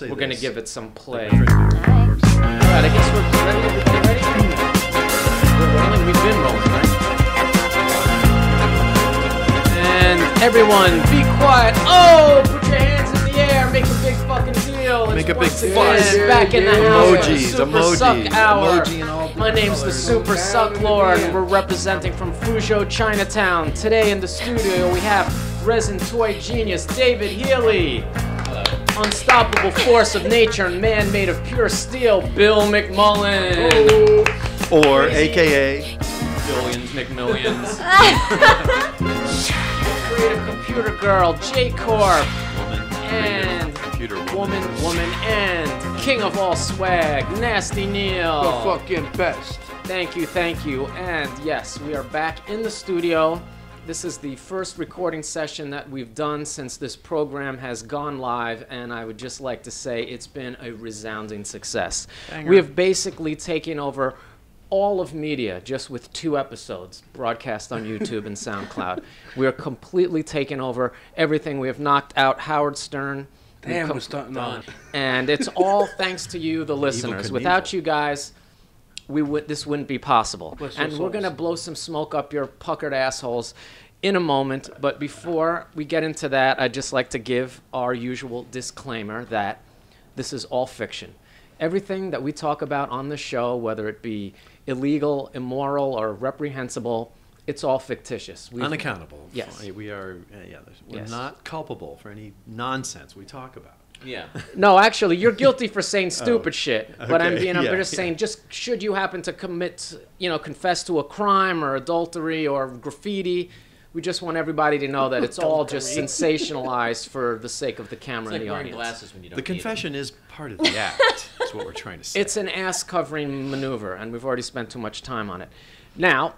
We're going to give it some play. Nice. Alright, I guess we're ready. Everybody ready? We're rolling. We've been rolling, right? And everyone, be quiet. Oh, put your hands in the air. Make a big fucking deal. Make a big fuss. Back in the Emojis, house. Super Suck Hour. My name's the Super Suck Lord, and we're representing from Fuzhou, Chinatown. Today in the studio we have resin toy genius David Healy. Unstoppable force of nature and man made of pure steel, Bill McMullen. Or AKA Billions McMillions. Creative computer girl, J-Corp. And woman, and king of all swag, Nasty Neil. The fucking best. Thank you. And yes, we are back in the studio. This is the first recording session that we've done since this program has gone live, and I would just like to say it's been a resounding success. Banger. We have basically taken over all of media just with 2 episodes broadcast on YouTube and SoundCloud. We are completely taking over everything. We have knocked out Howard Stern. Damn, we're starting on. And it's all thanks to you, the listeners. Without you guys, this wouldn't be possible. And we're going to blow some smoke up your puckered assholes in a moment. But before we get into that, I'd just like to give our usual disclaimer that this is all fiction. Everything that we talk about on the show, whether it be illegal, immoral, or reprehensible, it's all fictitious. unaccountable. Yes. We're Yes. not culpable for any nonsense we talk about. Yeah. No, actually, you're guilty for saying stupid shit. But I'm just saying, just should you happen to confess to a crime or adultery or graffiti, we just want everybody to know that it's all just sensationalized for the sake of the camera and the audience. Glasses when you don't The confession is part of the act. Is what we're trying to say. It's an ass-covering maneuver, and we've already spent too much time on it. Now,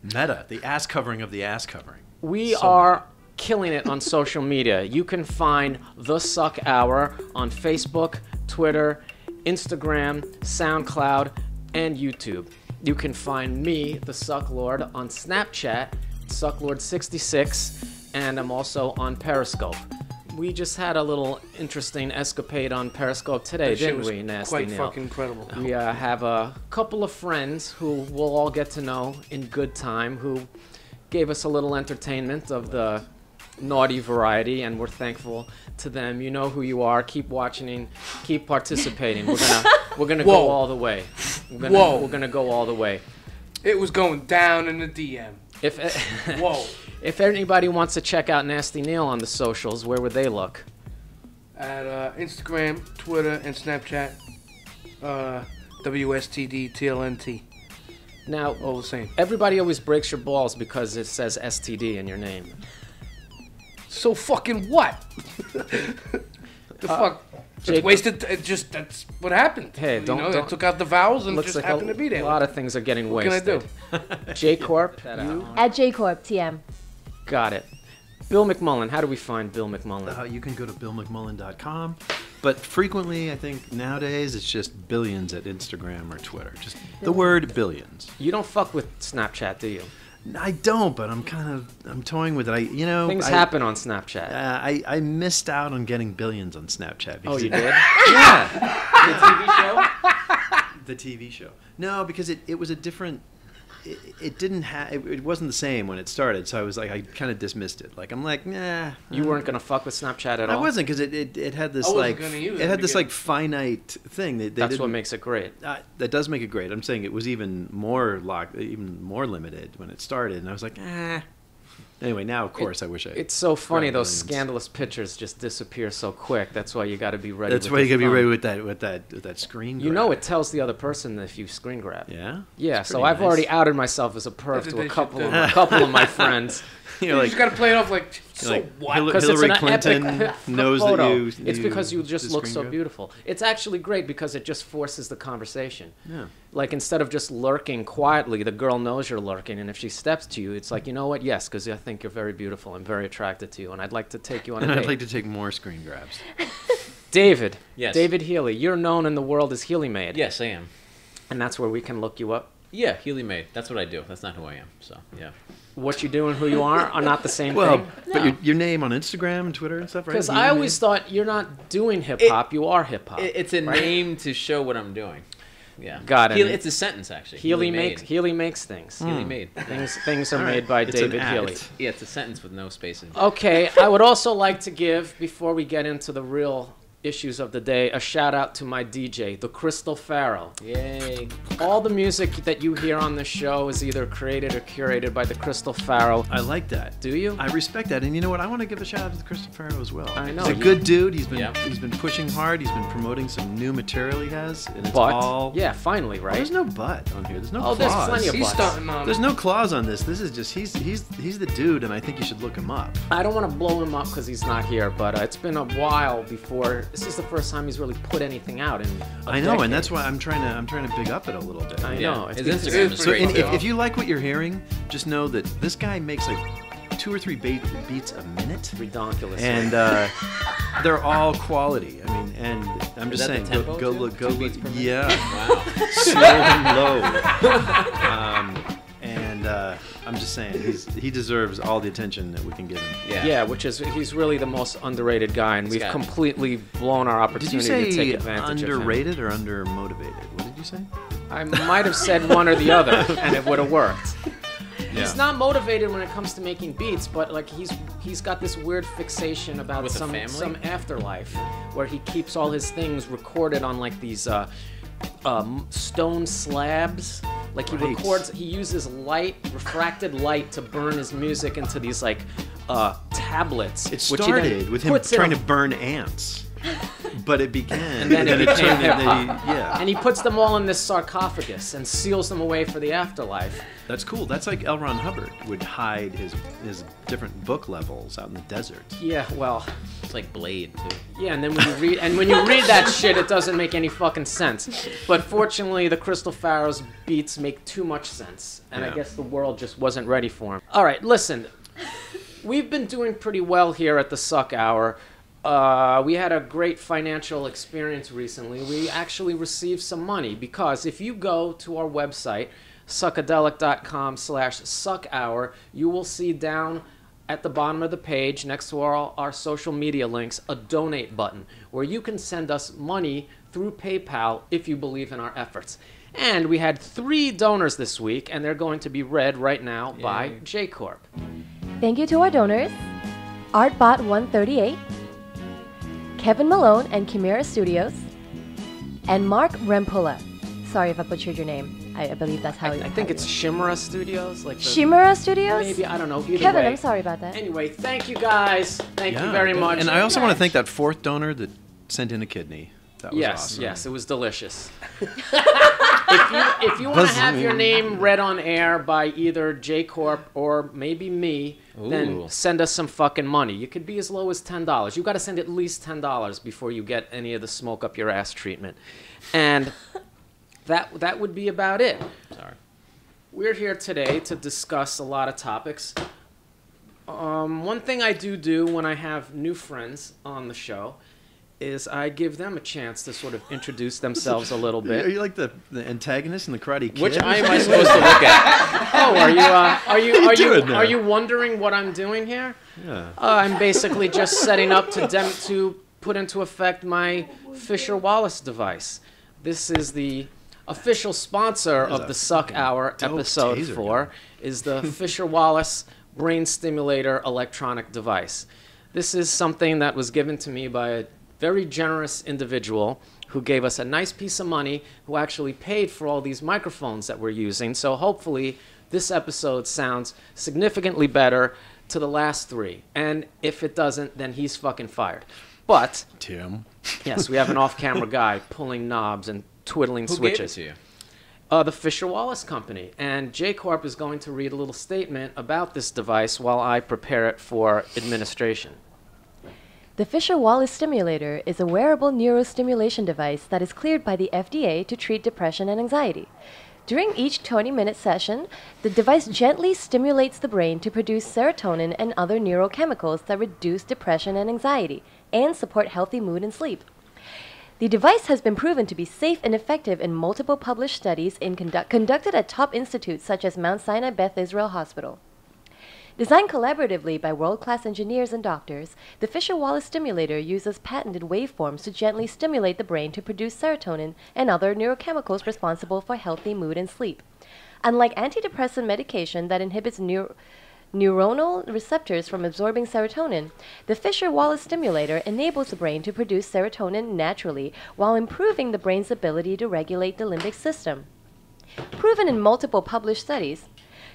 meta, the ass covering of the ass covering. we are killing it on social media. You can find The Suck Hour on Facebook, Twitter, Instagram, SoundCloud, and YouTube. You can find me, the Suck Lord, on Snapchat, SuckLord66, and I'm also on Periscope. We just had a little interesting escapade on Periscope today, didn't we, Nasty Quite Neil? fucking incredible. We have a couple of friends who we'll all get to know in good time who gave us a little entertainment of the naughty variety, and we're thankful to them. You know who you are. Keep watching, keep participating. We're gonna go all the way. We're gonna go all the way. It was going down in the DM. Whoa. If anybody wants to check out Nasty Neil on the socials, where would they look? At Instagram, Twitter, and Snapchat. WSTDTLNT. Now, All the same. everybody always breaks your balls because it says STD in your name. So fucking what? The fuck? It's wasted. That's what happened. Hey, don't- I took out the vowels and Looks just like happened to be there. a lot of things are getting What can I wasted. do? J-Corp, you At JCorp TM. got it. Bill McMullen, how do we find Bill McMullen? You can go to BillMcMullen.com, but frequently, I think nowadays, it's just billions at Instagram or Twitter. Just the word billions. You don't fuck with Snapchat, do you? I don't, but I'm toying with it. Things happen on Snapchat. I missed out on getting billions on Snapchat. Oh, you did? Yeah. The TV show? The TV show. No, because it was a different. It didn't have. It wasn't the same when it started, so I kind of dismissed it. I'm like, nah. You weren't gonna fuck with Snapchat at all? I wasn't, because it had this I wasn't gonna use it had it this again. finite thing. That's what makes it great. That does make it great. I'm saying it was even more limited when it started, and I was like, eh. Anyway, now of course I wish I. It's so funny, grabbed those billions. scandalous pictures just disappear so quick. That's why you got to be ready. That's with why you your gotta be phone. ready with that screen. You grab. know, it tells the other person if you screen grab. Yeah. Yeah. It's So pretty I've nice. already outed myself as a perv That's to what a they couple should of do. couple of my friends. You're You like, just gotta play it off like, so like what? Hillary, 'Cause it's an Clinton epic knows photo. that you. It's because you just did look screen so grab? beautiful. It's actually great because it just forces the conversation. Yeah. Like, instead of just lurking quietly, the girl knows you're lurking, and if she steps to you, it's like, you know what? Yes, because I think you're very beautiful. I'm very attracted to you, and I'd like to take you on a And date. I'd like to take more screen grabs. David. Yes. David Healy. You're known in the world as Healy Made. Yes, I am. And that's where we can look you up Yeah, Healy made. That's what I do. That's not who I am. So yeah. What you do and who you are not the same Well, thing. but your name on Instagram and Twitter and stuff, right? Because I always thought you're not doing hip hop, you are hip hop. It's a name to show what I'm doing. Yeah. Got it. It's a sentence actually. Healy makes things. Healy made. Things are made by David Healy. Yeah, it's a sentence with no space in it. Okay, I would also like to give, before we get into the real issues of the day, a shout out to my DJ, the Crystal Pharaoh. Yay. All the music that you hear on this show is either created or curated by the Crystal Pharaoh. I like that. Do you? I respect that. And you know what? I want to give a shout out to the Crystal Pharaoh as well. I know. He's a good dude. He's been pushing hard. He's been promoting some new material he has. And it's all... Yeah, finally, right? Oh, there's no but on here. There's no clause. There's plenty of He's butts. starting on. There's no clause on this. This is just, he's the dude, and I think you should look him up. I don't want to blow him up because he's not here, but it's been a while before. This is the first time he's really put anything out in I know, decade. and that's why I'm trying to big up it a little bit. I know. His Instagram is So great. if you like what you're hearing, just know that this guy makes like 2 or 3 beats a minute. Ridiculous. And they're all quality. I mean, and I'm just Is that saying, the tempo go too? look, 2 beats per minute? yeah, Wow. slow and low. I'm just saying, he deserves all the attention that we can give him. Yeah, which is he's really the most underrated guy, and we've got- completely blown our Did opportunity you say to take advantage of him. underrated or undermotivated? What did you say? I might have said one or the other, and it would have worked. Yeah. He's not motivated when it comes to making beats, but like he's got this weird fixation about With the some family? afterlife, where he keeps all his things recorded on like these stone slabs. Like he uses refracted light to burn his music into these like tablets. It which he then started with him puts in trying a- to burn ants. But it began. And then it became turned into- hip-hop. Yeah. And he puts them all in this sarcophagus and seals them away for the afterlife. That's cool. That's like L. Ron Hubbard would hide his different book levels out in the desert. Yeah, well, It's like Blade too. yeah, and then when you read that shit, it doesn't make any fucking sense. But fortunately, the Crystal Pharaoh's beats make too much sense, and I Yeah. guess the world just wasn't ready for him. All right, listen, we've been doing pretty well here at the Suck Hour. We had a great financial experience recently. We actually received some money because if you go to our website, suckadelic.com/suckhour, you will see down at the bottom of the page, next to our social media links, a donate button where you can send us money through PayPal if you believe in our efforts. And we had 3 donors this week, and they're going to be read right now by J Corp. Thank you to our donors, Artbot138, Kevin Malone and Chimera Studios, and Mark Rempula. Sorry if I butchered your name. I believe that's how I think it's Shimera Studios. Like the, Chimera Studios? Maybe, I don't know. Either Kevin, way. I'm sorry about that. Anyway, thank you guys. Thank you very much. And I also want to thank that 4th donor that sent in a kidney. That was awesome. Yes, it was delicious. if you want to have your name read on air by either J Corp or maybe me, then Ooh. send us some fucking money. You could be as low as $10. You got to send at least $10 before you get any of the smoke up your ass treatment. And that would be about it. Sorry. We're here today to discuss a lot of topics. One thing I do when I have new friends on the show is I give them a chance to sort of introduce themselves a little Are bit. you like the antagonist in the Karate Kid? Which eye am I supposed to look at? Oh, doing now? are you wondering what I'm doing here? Yeah. I'm basically just setting up to put into effect my Fisher Wallace device. This is the official sponsor of the Suck Hour. dope Episode taser 4 is the Fisher Wallace brain stimulator electronic device. This is something that was given to me by a very generous individual who gave us a nice piece of money, who actually paid for all these microphones that we're using. So hopefully this episode sounds significantly better to the last 3. And if it doesn't, then he's fucking fired. But Tim. yes, we have an off-camera guy pulling knobs and twiddling Who switches. gave it to you? The Fisher Wallace Company. And J Corp is going to read a little statement about this device while I prepare it for administration. The Fisher Wallace Stimulator is a wearable neurostimulation device that is cleared by the FDA to treat depression and anxiety. During each 20-minute session, the device gently stimulates the brain to produce serotonin and other neurochemicals that reduce depression and anxiety and support healthy mood and sleep. The device has been proven to be safe and effective in multiple published studies conducted at top institutes such as Mount Sinai Beth Israel Hospital. Designed collaboratively by world-class engineers and doctors, the Fisher-Wallace stimulator uses patented waveforms to gently stimulate the brain to produce serotonin and other neurochemicals responsible for healthy mood and sleep. Unlike antidepressant medication that inhibits neuronal receptors from absorbing serotonin, the Fisher-Wallace stimulator enables the brain to produce serotonin naturally while improving the brain's ability to regulate the limbic system. Proven in multiple published studies,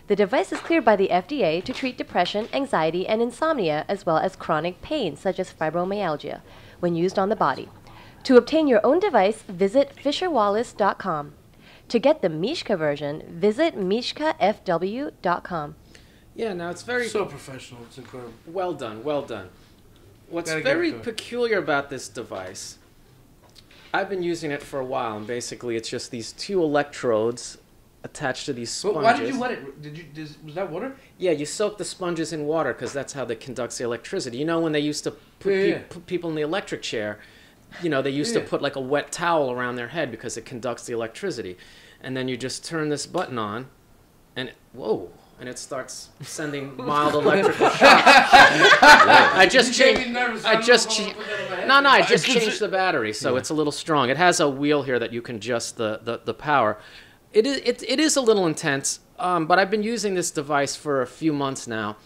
the device is cleared by the FDA to treat depression, anxiety, and insomnia, as well as chronic pain, such as fibromyalgia, when used on the body. To obtain your own device, visit fisherwallace.com. To get the Mishka version, visit mishkafw.com. Yeah, now it's very... So professional. It's incredible. Well done, well done. What's very peculiar about this device, I've been using it for a while, and basically it's just these two electrodes attached to these sponges. But why did you wet it? Was that water? Yeah, you soak the sponges in water because that's how they conduct the electricity. You know, when they used to put people in the electric chair, you know, they used to put like a wet towel around their head because it conducts the electricity. And then you just turn this button on, and and it starts sending mild electrical shocks. I just changed the battery, so it's a little strong. It has a wheel here that you can adjust the power. It is a little intense, but I've been using this device for a few months now,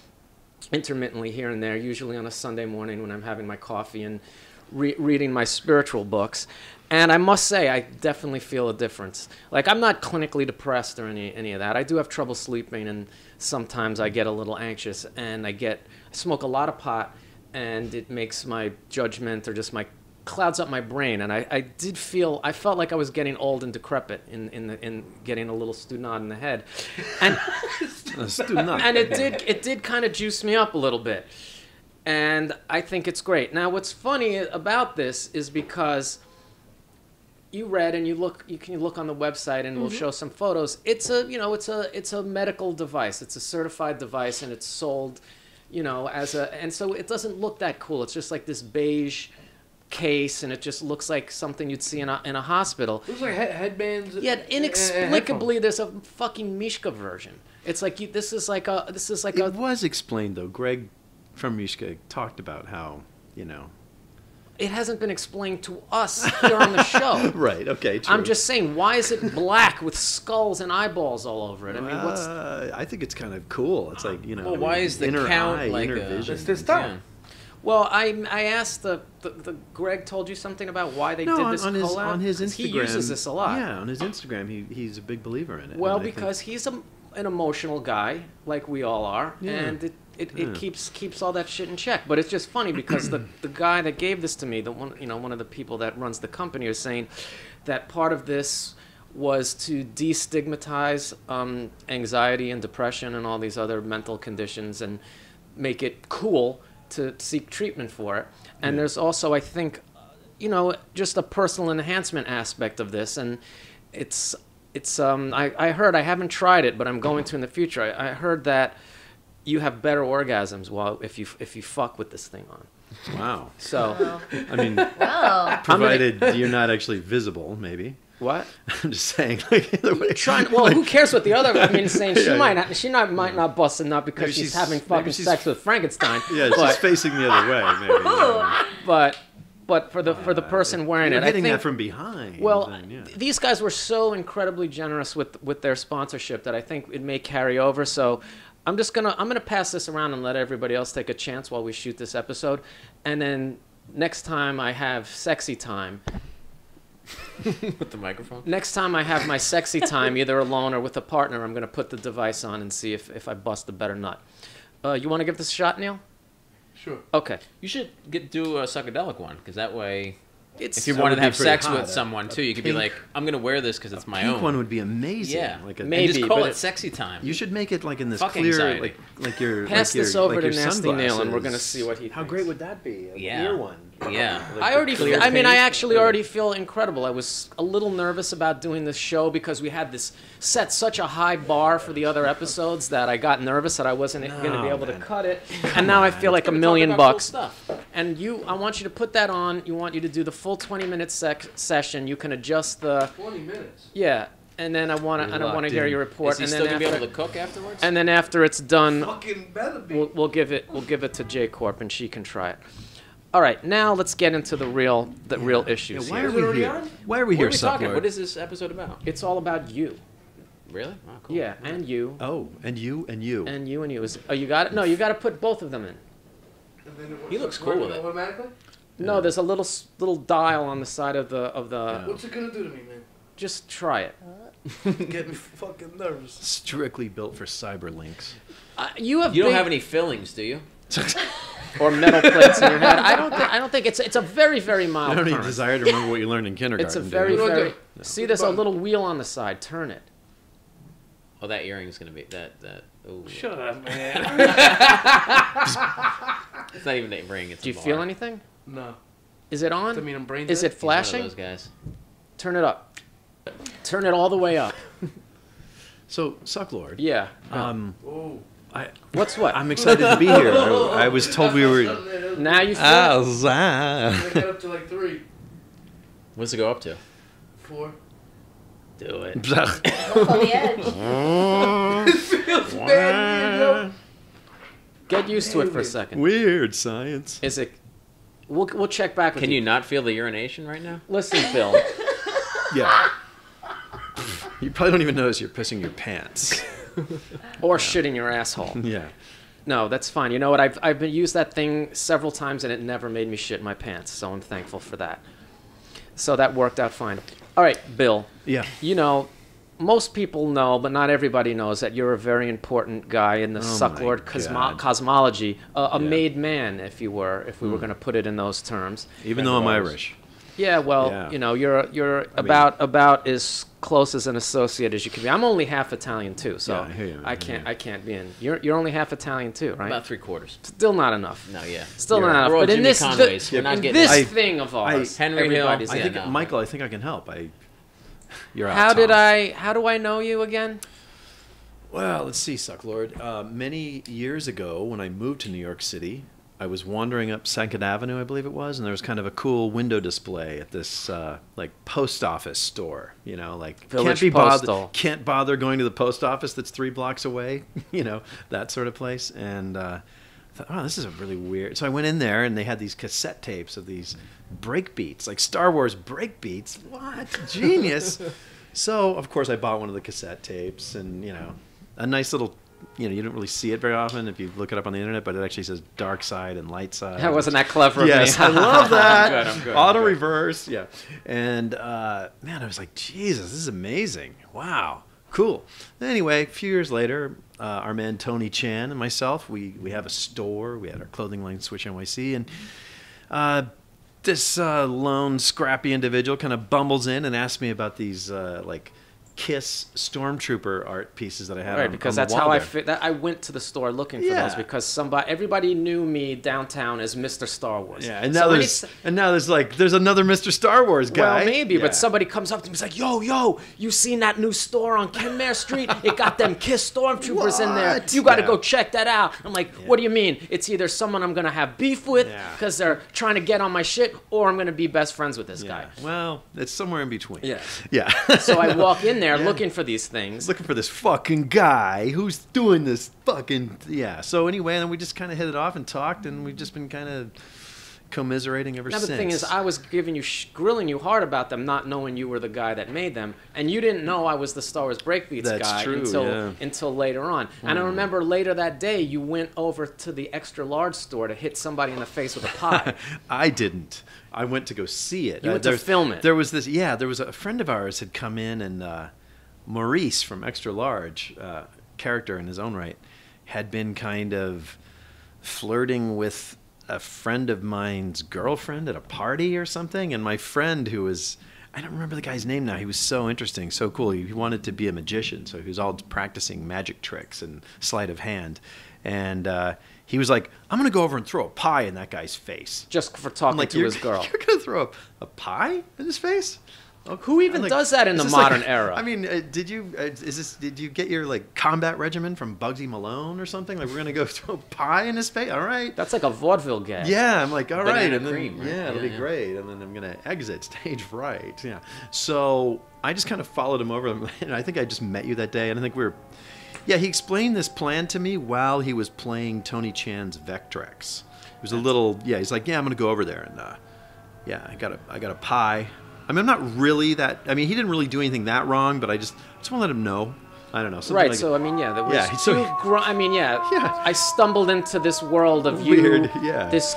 intermittently here and there, usually on a Sunday morning when I'm having my coffee and reading my spiritual books. And I must say, I definitely feel a difference. Like, I'm not clinically depressed or any of that. I do have trouble sleeping, and sometimes I get a little anxious, and I smoke a lot of pot, and it makes my judgment or just clouds up my brain. And I felt like I was getting old and decrepit in getting a little student in the head. And, and it did kind of juice me up a little bit. And I think it's great. Now, what's funny about this is because you read and you can look on the website and we'll show some photos. It's a medical device. It's a certified device, and it's sold, and so it doesn't look that cool. It's just like this beige case, and it just looks like something you'd see in a hospital. It looks like headbands. Yet inexplicably, there's a fucking Mishka version. It's like this is like a. It was explained though. Greg from Mishka talked about how it hasn't been explained to us here on the show. Right, okay, true. I'm just saying, why is it black with skulls and eyeballs all over it? I mean, I think it's kind of cool. It's like, Well, why is the count like inner vision? It's this time. Well, I asked the Greg told you something about why they did this collab? On his Instagram. He uses this a lot. Yeah, on his Instagram, he's a big believer in it. Well, because he's an emotional guy, like we all are, and it keeps all that shit in check. But it's just funny because the guy that gave this to me, one of the people that runs the company, is saying that part of this was to destigmatize anxiety and depression and all these other mental conditions and make it cool to seek treatment for it. And there's also, I think, just a personal enhancement aspect of this. And I heard, I haven't tried it, but I'm going to in the future. I heard that you have better orgasms if you fuck with this thing on. Wow. So, I mean, provided you're not actually visible, maybe. What? I'm just saying. Either way. Who cares what the otother? I mean, saying she might not bust it, not because she's having fucking sex with Frankenstein. Yeah, she's facing the other way, maybe. But for the person wearing it, I think that from behind. Well, then, these guys were so incredibly generous with their sponsorship that I think it may carry over. So I'm gonna pass this around and let everybody else take a chance while we shoot this episode, and then next time I have sexy time. With the microphone? Next time I have my sexy time, either alone or with a partner, I'm going to put the device on and see if I bust a better nut. You want to give this a shot, Neil? Sure. Okay. You should do a psychedelic one, because that way, if you That wanted would to have be pretty sex hot. with someone, too, you could be pink- like, I'm going to wear this because it's my pink own. one would be amazing. Yeah. Maybe, and just call but it sexy time. You should make it like in this Fuck clear, anxiety. like your Pass like this your, over like to your Nasty Neil, and we're sunglasses. going to see what he thinks. How great would that be? A Yeah. clear one. Yeah. I actually already feel incredible. I was a little nervous about doing this show because we had this set such a high bar for the other episodes that I got nervous that I wasn't going to be able to cut it. And now I feel like $1 million bucks. And I want you to put that on. I want you to do the full 20-minute session. You can adjust the 20 minutes. Yeah. And then I want to hear your report. Is he and still then gonna be able to cook afterwards? And then after it's done, Fucking better be. we'll give it to J Corp and she can try it. All right, now let's get into the real issues. Why here. are we here? Why are we here, Suckhour? What is this episode about? It's all about you. Really? Oh, cool. Yeah, and you. Oh, and you and you. And you and you. You got it? No, you got to put both of them in. He looks cool with it. Automatically? No, there's a little dial on the side of the. What's it gonna do to me, man? Just try it. Get me fucking nervous. Strictly built for cyberlinks. You don't have any fillings, do you? Or metal plates in your head. I don't think it's a very, very mild. I don't current. need desire to remember what you learned in kindergarten. It's a very, do you? very. See, there's a little wheel on the side. Turn it. Oh, that earring's gonna be that. Ooh. Shut up, man. It's not even a ring. It's Do a you bar. feel anything? No. Is it on? I mean, I'm brain Is dead. it flashing? He's one of those guys. Turn it up. Turn it all the way up. So, Sucklord. Yeah. Oh. What's what? I'm excited to be here. I was told we were. Now you feel. I got up to like 3, What's it go up to? 4. Do it. On the edge. Feels bad, you know? Get used to it for a second. Weird science. Is it? We'll check back with Can you not feel the urination right now? Listen, Bill. Yeah. You probably don't even notice you're pissing your pants. Or shitting your asshole. Yeah. No, that's fine. You know what? I've been used that thing several times and it never made me shit my pants. So I'm thankful for that. So that worked out fine. All right, Bill. Yeah. You know, most people know, but not everybody knows that you're a very important guy in the Suckhour cosmology, a made man, if we were going to put it in those terms. Even though I'm Irish. Yeah, well, you know, you're about as close as an associate as you can be. I'm only half Italian too, so I hear you, I can't be in. You're only half Italian too, right? About 3/4. Still not enough. No, yeah. Still not enough. We're all But in Jimmy this Conways. We're not in getting this it. thing of ours, Henry Hill. everybody's I in. think, Michael, I think I can help. You're out. How Tom. do I know you again? Well, let's see, Sucklord. Many years ago, when I moved to New York City, I was wandering up 2nd Avenue, I believe it was, and there was kind of a cool window display at this like post office store. You know, like Village can't bother going to the post office that's 3 blocks away. You know, that sort of place. And I thought, oh, this is a really weird. So I went in there, and they had these cassette tapes of these break beats, like Star Wars break beats. What genius! So of course I bought one of the cassette tapes, and you know, a nice little. You know, you don't really see it very often if you look it up on the internet, but it actually says dark side and light side. That wasn't that clever of yes, me. I love that. I'm good. Auto reverse, yeah. And man, I was like, Jesus, this is amazing. Wow, cool. Anyway, a few years later, our man Tony Chan and myself, we have a store. We had our clothing line, Switch NYC, and this lone, scrappy individual kind of bumbles in and asks me about these like Kiss Stormtrooper art pieces that I had. Right, on, because on that's the how wall I there. fit. I went to the store looking for those because everybody knew me downtown as Mr. Star Wars. Yeah, and now there's another Mr. Star Wars guy. Well, maybe, yeah. but somebody comes up to me and is like, yo, you seen that new store on Kenmare Street? It got them Kiss Stormtroopers in there. What? You got to Yeah. go check that out. I'm like, what do you mean? It's either someone I'm going to have beef with because they're trying to get on my shit, or I'm going to be best friends with this guy. Well, it's somewhere in between. Yeah. Yeah. So I walk in there looking for these things. Looking for this fucking guy who's doing this fucking So anyway, then we just kind of hit it off and talked, and we've just been kind of commiserating ever Now since. the thing is, I was giving you grilling you hard about them, not knowing you were the guy that made them, and you didn't know I was the Star Wars Breakbeats That's guy true, until later on. And I remember later that day you went over to the extra large store to hit somebody in the face with a pie. I didn't. I went to go see it. You went to film it. There was this. Yeah, there was a friend of ours had come in, and Maurice from Extra Large, character in his own right, had been kind of flirting with a friend of mine's girlfriend at a party or something, and my friend, who was I don't remember the guy's name now. He was so interesting, so cool. He wanted to be a magician, so he was all practicing magic tricks and sleight of hand. And he was like, I'm going to go over and throw a pie in that guy's face. Just for talking to his girl. You're going to throw a pie in his face? Who even does that in the modern era? I mean, did you get your like combat regimen from Bugsy Malone or something? Like, we're gonna go throw pie in his face? All right. That's like a vaudeville gag. Yeah, I'm like, all right, and then, cream, right? yeah, it'll be great, and then I'm gonna exit stage fright. Yeah. So I just kind of followed him over, and I think I just met you that day, and I think we were. Yeah, he explained this plan to me while he was playing Tony Chan's Vectrex. It was a little. Yeah, he's like, yeah, I'm gonna go over there, and yeah, I got a pie. I mean, I'm not really that. I mean, he didn't really do anything that wrong, but I just want to let him know. I don't know. Right. Like, so I mean, yeah, there was yeah, so, I mean, yeah, I stumbled into this world of weird, yeah. This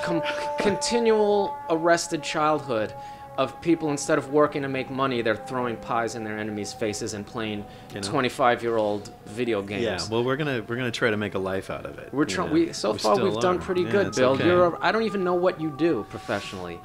continual arrested childhood of people, instead of working to make money, they're throwing pies in their enemies' faces and playing 25-year-old video games. Yeah, well, we're gonna try to make a life out of it. We're trying. We've done pretty good, Bill. Okay. I don't even know what you do professionally.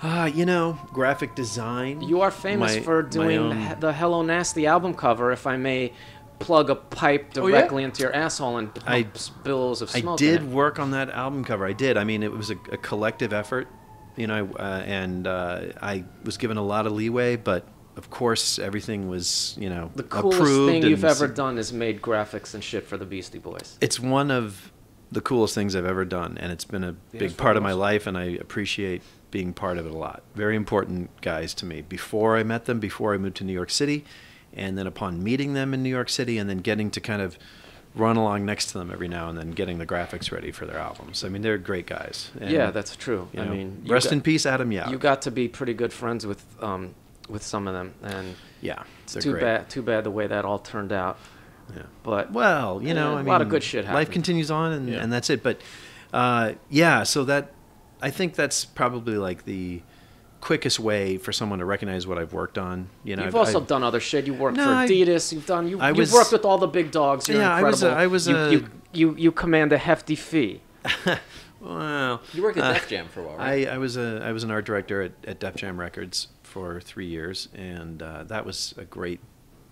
Graphic design. You are famous for doing the Hello Nasty album cover, if I may plug a pipe directly into your asshole and pump billows of smoke. I did work on that album cover. I did. I mean, it was a collective effort. I was given a lot of leeway, but of course everything was, the coolest approved thing you've ever done is made graphics and shit for the Beastie Boys. It's one of the coolest things I've ever done, and it's been a big part of my life, and I appreciate being part of it a lot. Very important guys to me. Before I met them, before I moved to New York City, and then upon meeting them in New York City, and then getting to kind of run along next to them every now and then, getting the graphics ready for their albums. I mean, they're great guys. And, yeah, that's true. I mean, rest in peace, Adam Yauch. You got to be pretty good friends with some of them, and yeah, it's too bad the way that all turned out. Yeah, but well, I mean, a lot of good shit happened. Life continues on, and that's it. But so that I think that's probably like the quickest way for someone to recognize what I've worked on. You've also done other shit. You worked for Adidas. You've worked with all the big dogs. You're incredible. You command a hefty fee. Well, you worked at Def Jam for a while, right? I was an art director at Def Jam Records for 3 years, and that was a great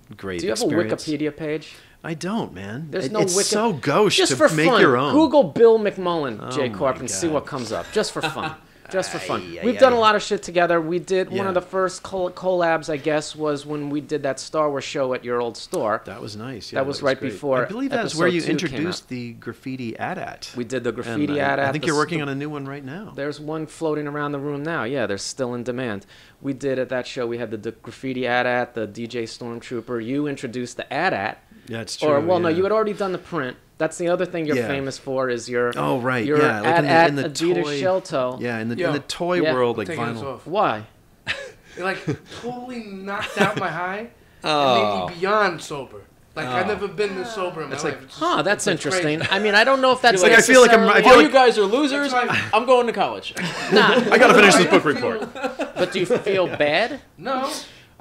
experience. Do you have a Wikipedia page? I don't, man. There's no it's so gauche just to for make fun. your own. Google Bill McMullen, J my Corp, and God. see what comes up. Just for fun. Just for fun. We've done a lot of shit together. We did one of the first collabs, I guess, was when we did that Star Wars show at your old store. That was nice. That was right great. before. I believe that was where you introduced the graffiti AT-AT. We did the graffiti AT-AT. I think you're working on a new one right now. There's one floating around the room now. Yeah, they're still in demand. We did at that show. We had the graffiti AT-AT, the DJ Stormtrooper. You introduced the AT-AT. Yeah, it's true. No, you had already done the print. That's the other thing you're famous for is your right, your like in the Adidas toy, shell toe. Yeah, in the toy world, like vinyl. Why? It like totally knocked out my high and made me beyond sober. Like I've never been this sober in my life. That's interesting. Crazy. I mean, I don't know if that's like I feel like you guys are losers. I'm going to college. Nah, I gotta finish this book report. But do you feel bad? No.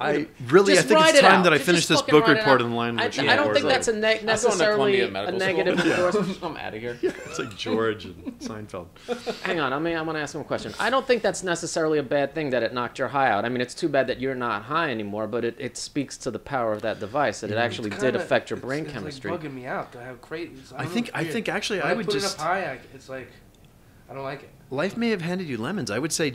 I think it's time that I finish this book report in line with I don't think that's necessarily a negative endorsement. I'm out of here. It's like George and Seinfeld. Hang on, I'm going to ask him a question. I don't think that's necessarily a bad thing that it knocked your high out. I mean, it's too bad that you're not high anymore, but it speaks to the power of that device, that it actually did affect your brain chemistry. It's like bugging me out to have crazy. I think actually when I would put just... it up high, it's like, I don't like it. Life may have handed you lemons. I would say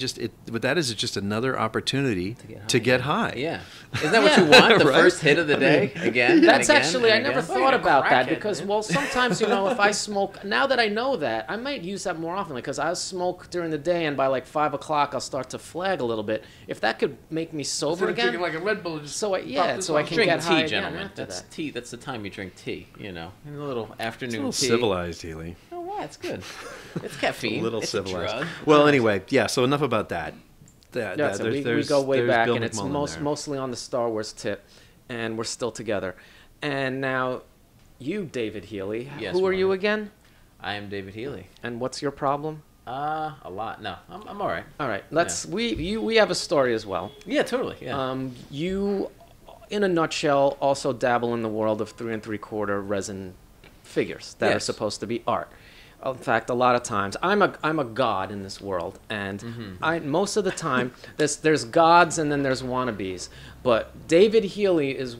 what that is just another opportunity to get high. Yeah. Isn't that what you want? The Right? first hit of the day? Again? That's and again, actually, and I never again? thought about that because, man. well, sometimes, if I smoke, now that I know that, I might use that more often because I'll smoke during the day and by like 5 o'clock I'll start to flag a little bit. If that could make me sober Instead of again. drinking like a Red Bull, just So I can Drink get tea, high gentlemen. again after That's that. tea. That's the time you drink tea, In a little afternoon It's a tea. little civilized, Healy. Oh, wow, it's good. It's caffeine. A little it's civilized. A drug. Well, anyway, yeah. So enough about that. So we go way back, Bill and it's McMullen mostly on the Star Wars tip, and we're still together. And now, you, David Healy, Yes, who are you Marty. again? I am David Healy. And what's your problem? A lot. No, I'm all right. All right, we have a story as well. Yeah, totally. Yeah. You, in a nutshell, also dabble in the world of 3 3/4 resin figures that are supposed to be art. In fact, a lot of times I'm a god in this world, and most of the time there's gods and then there's wannabes. But David Healy is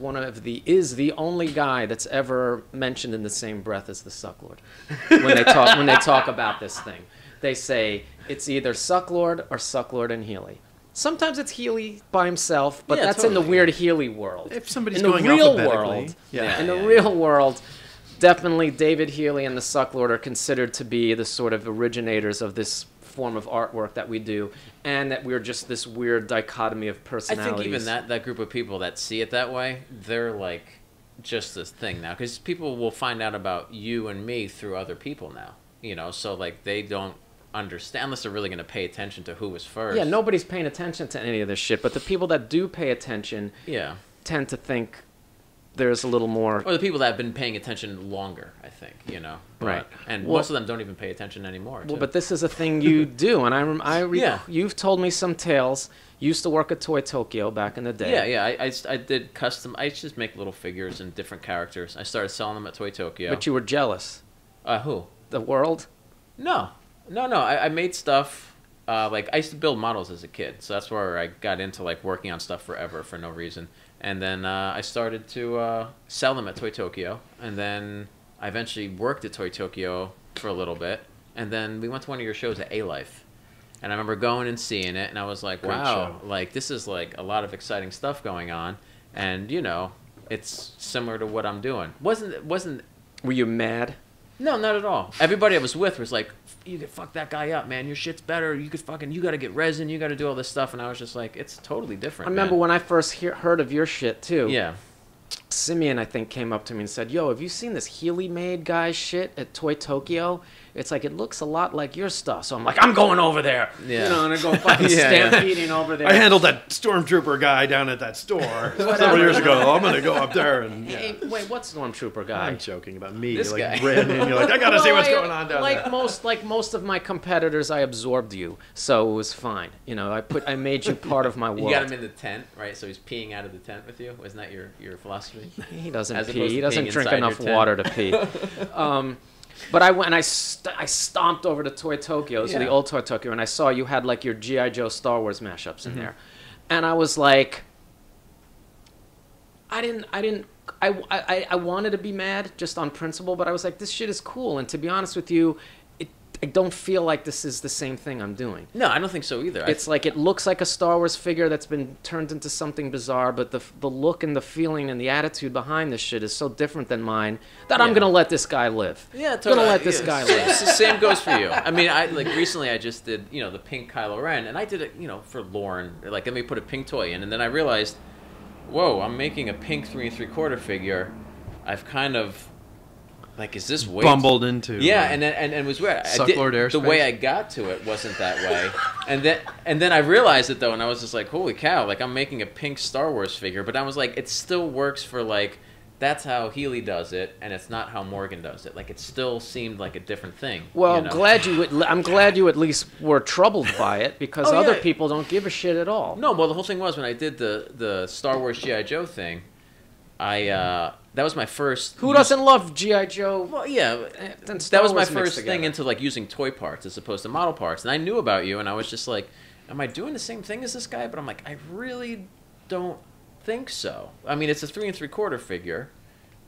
the only guy that's ever mentioned in the same breath as the Sucklord. When they talk about this thing, they say it's either Sucklord or Sucklord and Healy. Sometimes it's Healy by himself, but that's in the weird Healy world. If somebody's in the going real alphabetically. world, Yeah. in the real world, definitely David Healy and the Sucklord are considered to be the sort of originators of this form of artwork that we do, and that we're just this weird dichotomy of personalities. I think even that group of people that see it that way, they're like just this thing now, because people will find out about you and me through other people now, you know, so like they don't understand unless they're really going to pay attention to who was first. Yeah, nobody's paying attention to any of this shit, but the people that do pay attention tend to think there's a little more... Or the people that have been paying attention longer, I think, you know. Right. And most of them don't even pay attention anymore, too. Well, but this is a thing you do, and you've told me some tales. You used to work at Toy Tokyo back in the day. Yeah. I did custom... I used to just make little figures and different characters. I started selling them at Toy Tokyo. But you were jealous. Who? The world? No. I made stuff... like, I used to build models as a kid, so that's where I got into, like, working on stuff forever for no reason. And then I started to sell them at Toy Tokyo, and then I eventually worked at Toy Tokyo for a little bit, and then we went to one of your shows at A-Life. And I remember going and seeing it, and I was like, wow, like, this is, like, a lot of exciting stuff going on, and, you know, it's similar to what I'm doing. Wasn't... Were you mad? No, not at all. Everybody I was with was like, you could fuck that guy up, man. Your shit's better. You got to get resin. You got to do all this stuff. And I was just like, it's totally different. I remember when I first heard of your shit, too. Yeah. Simeon, I think, came up to me and said, yo, have you seen this Healy-made guy's shit at Toy Tokyo? It's like, it looks a lot like your stuff. So I'm like, I'm going over there. Yeah. You know, and I go fucking stampeding over there. I handled that stormtrooper guy down at that store several years ago. I'm going to go up there and... Hey, wait, what stormtrooper guy? I'm joking about me. This like, guy. Red, and you're like, I got to see what's going on down there. Like most of my competitors, I absorbed you, so it was fine. You know, I made you part of my world. You got him in the tent, right? So he's peeing out of the tent with you? Wasn't that your philosophy? He doesn't As pee. opposed He to doesn't peeing drink inside enough your tent. water to pee. But I went and I stomped over to Toy Tokyo, so the old Toy Tokyo, and I saw you had like your G.I. Joe Star Wars mashups in there. And I was like, I wanted to be mad just on principle, but I was like, this shit is cool. And to be honest with you, I don't feel like this is the same thing I'm doing. No, I don't think so either. It's like it looks like a Star Wars figure that's been turned into something bizarre, but the look and the feeling and the attitude behind this shit is so different than mine that I'm gonna let this guy live. Yeah, I'm totally. gonna let this guy live. The same goes for you. I mean, recently I just did, you know, the pink Kylo Ren, and I did it, you know, for Lauren. Like, let me put a pink toy in, and then I realized, whoa, I'm making a pink 3 3/4 figure. I've kind of... Like, is this way bumbled into? Yeah, and it was weird. Sucklord airspace. The way I got to it wasn't that way, and then I realized it though, and I was just like, holy cow! Like, I'm making a pink Star Wars figure, but I was like, it still works for like, that's how Healy does it, and it's not how Morgan does it. Like, it still seemed like a different thing. Well, you know? I'm glad you at least were troubled by it, because other people don't give a shit at all. No, well, the whole thing was when I did the Star Wars G.I. Joe thing, that was my first... Who doesn't love G.I. Joe? Well, yeah, that was my first thing into, like, using toy parts as opposed to model parts. And I knew about you, and I was just like, am I doing the same thing as this guy? But I'm like, I really don't think so. I mean, it's a 3 3/4 figure,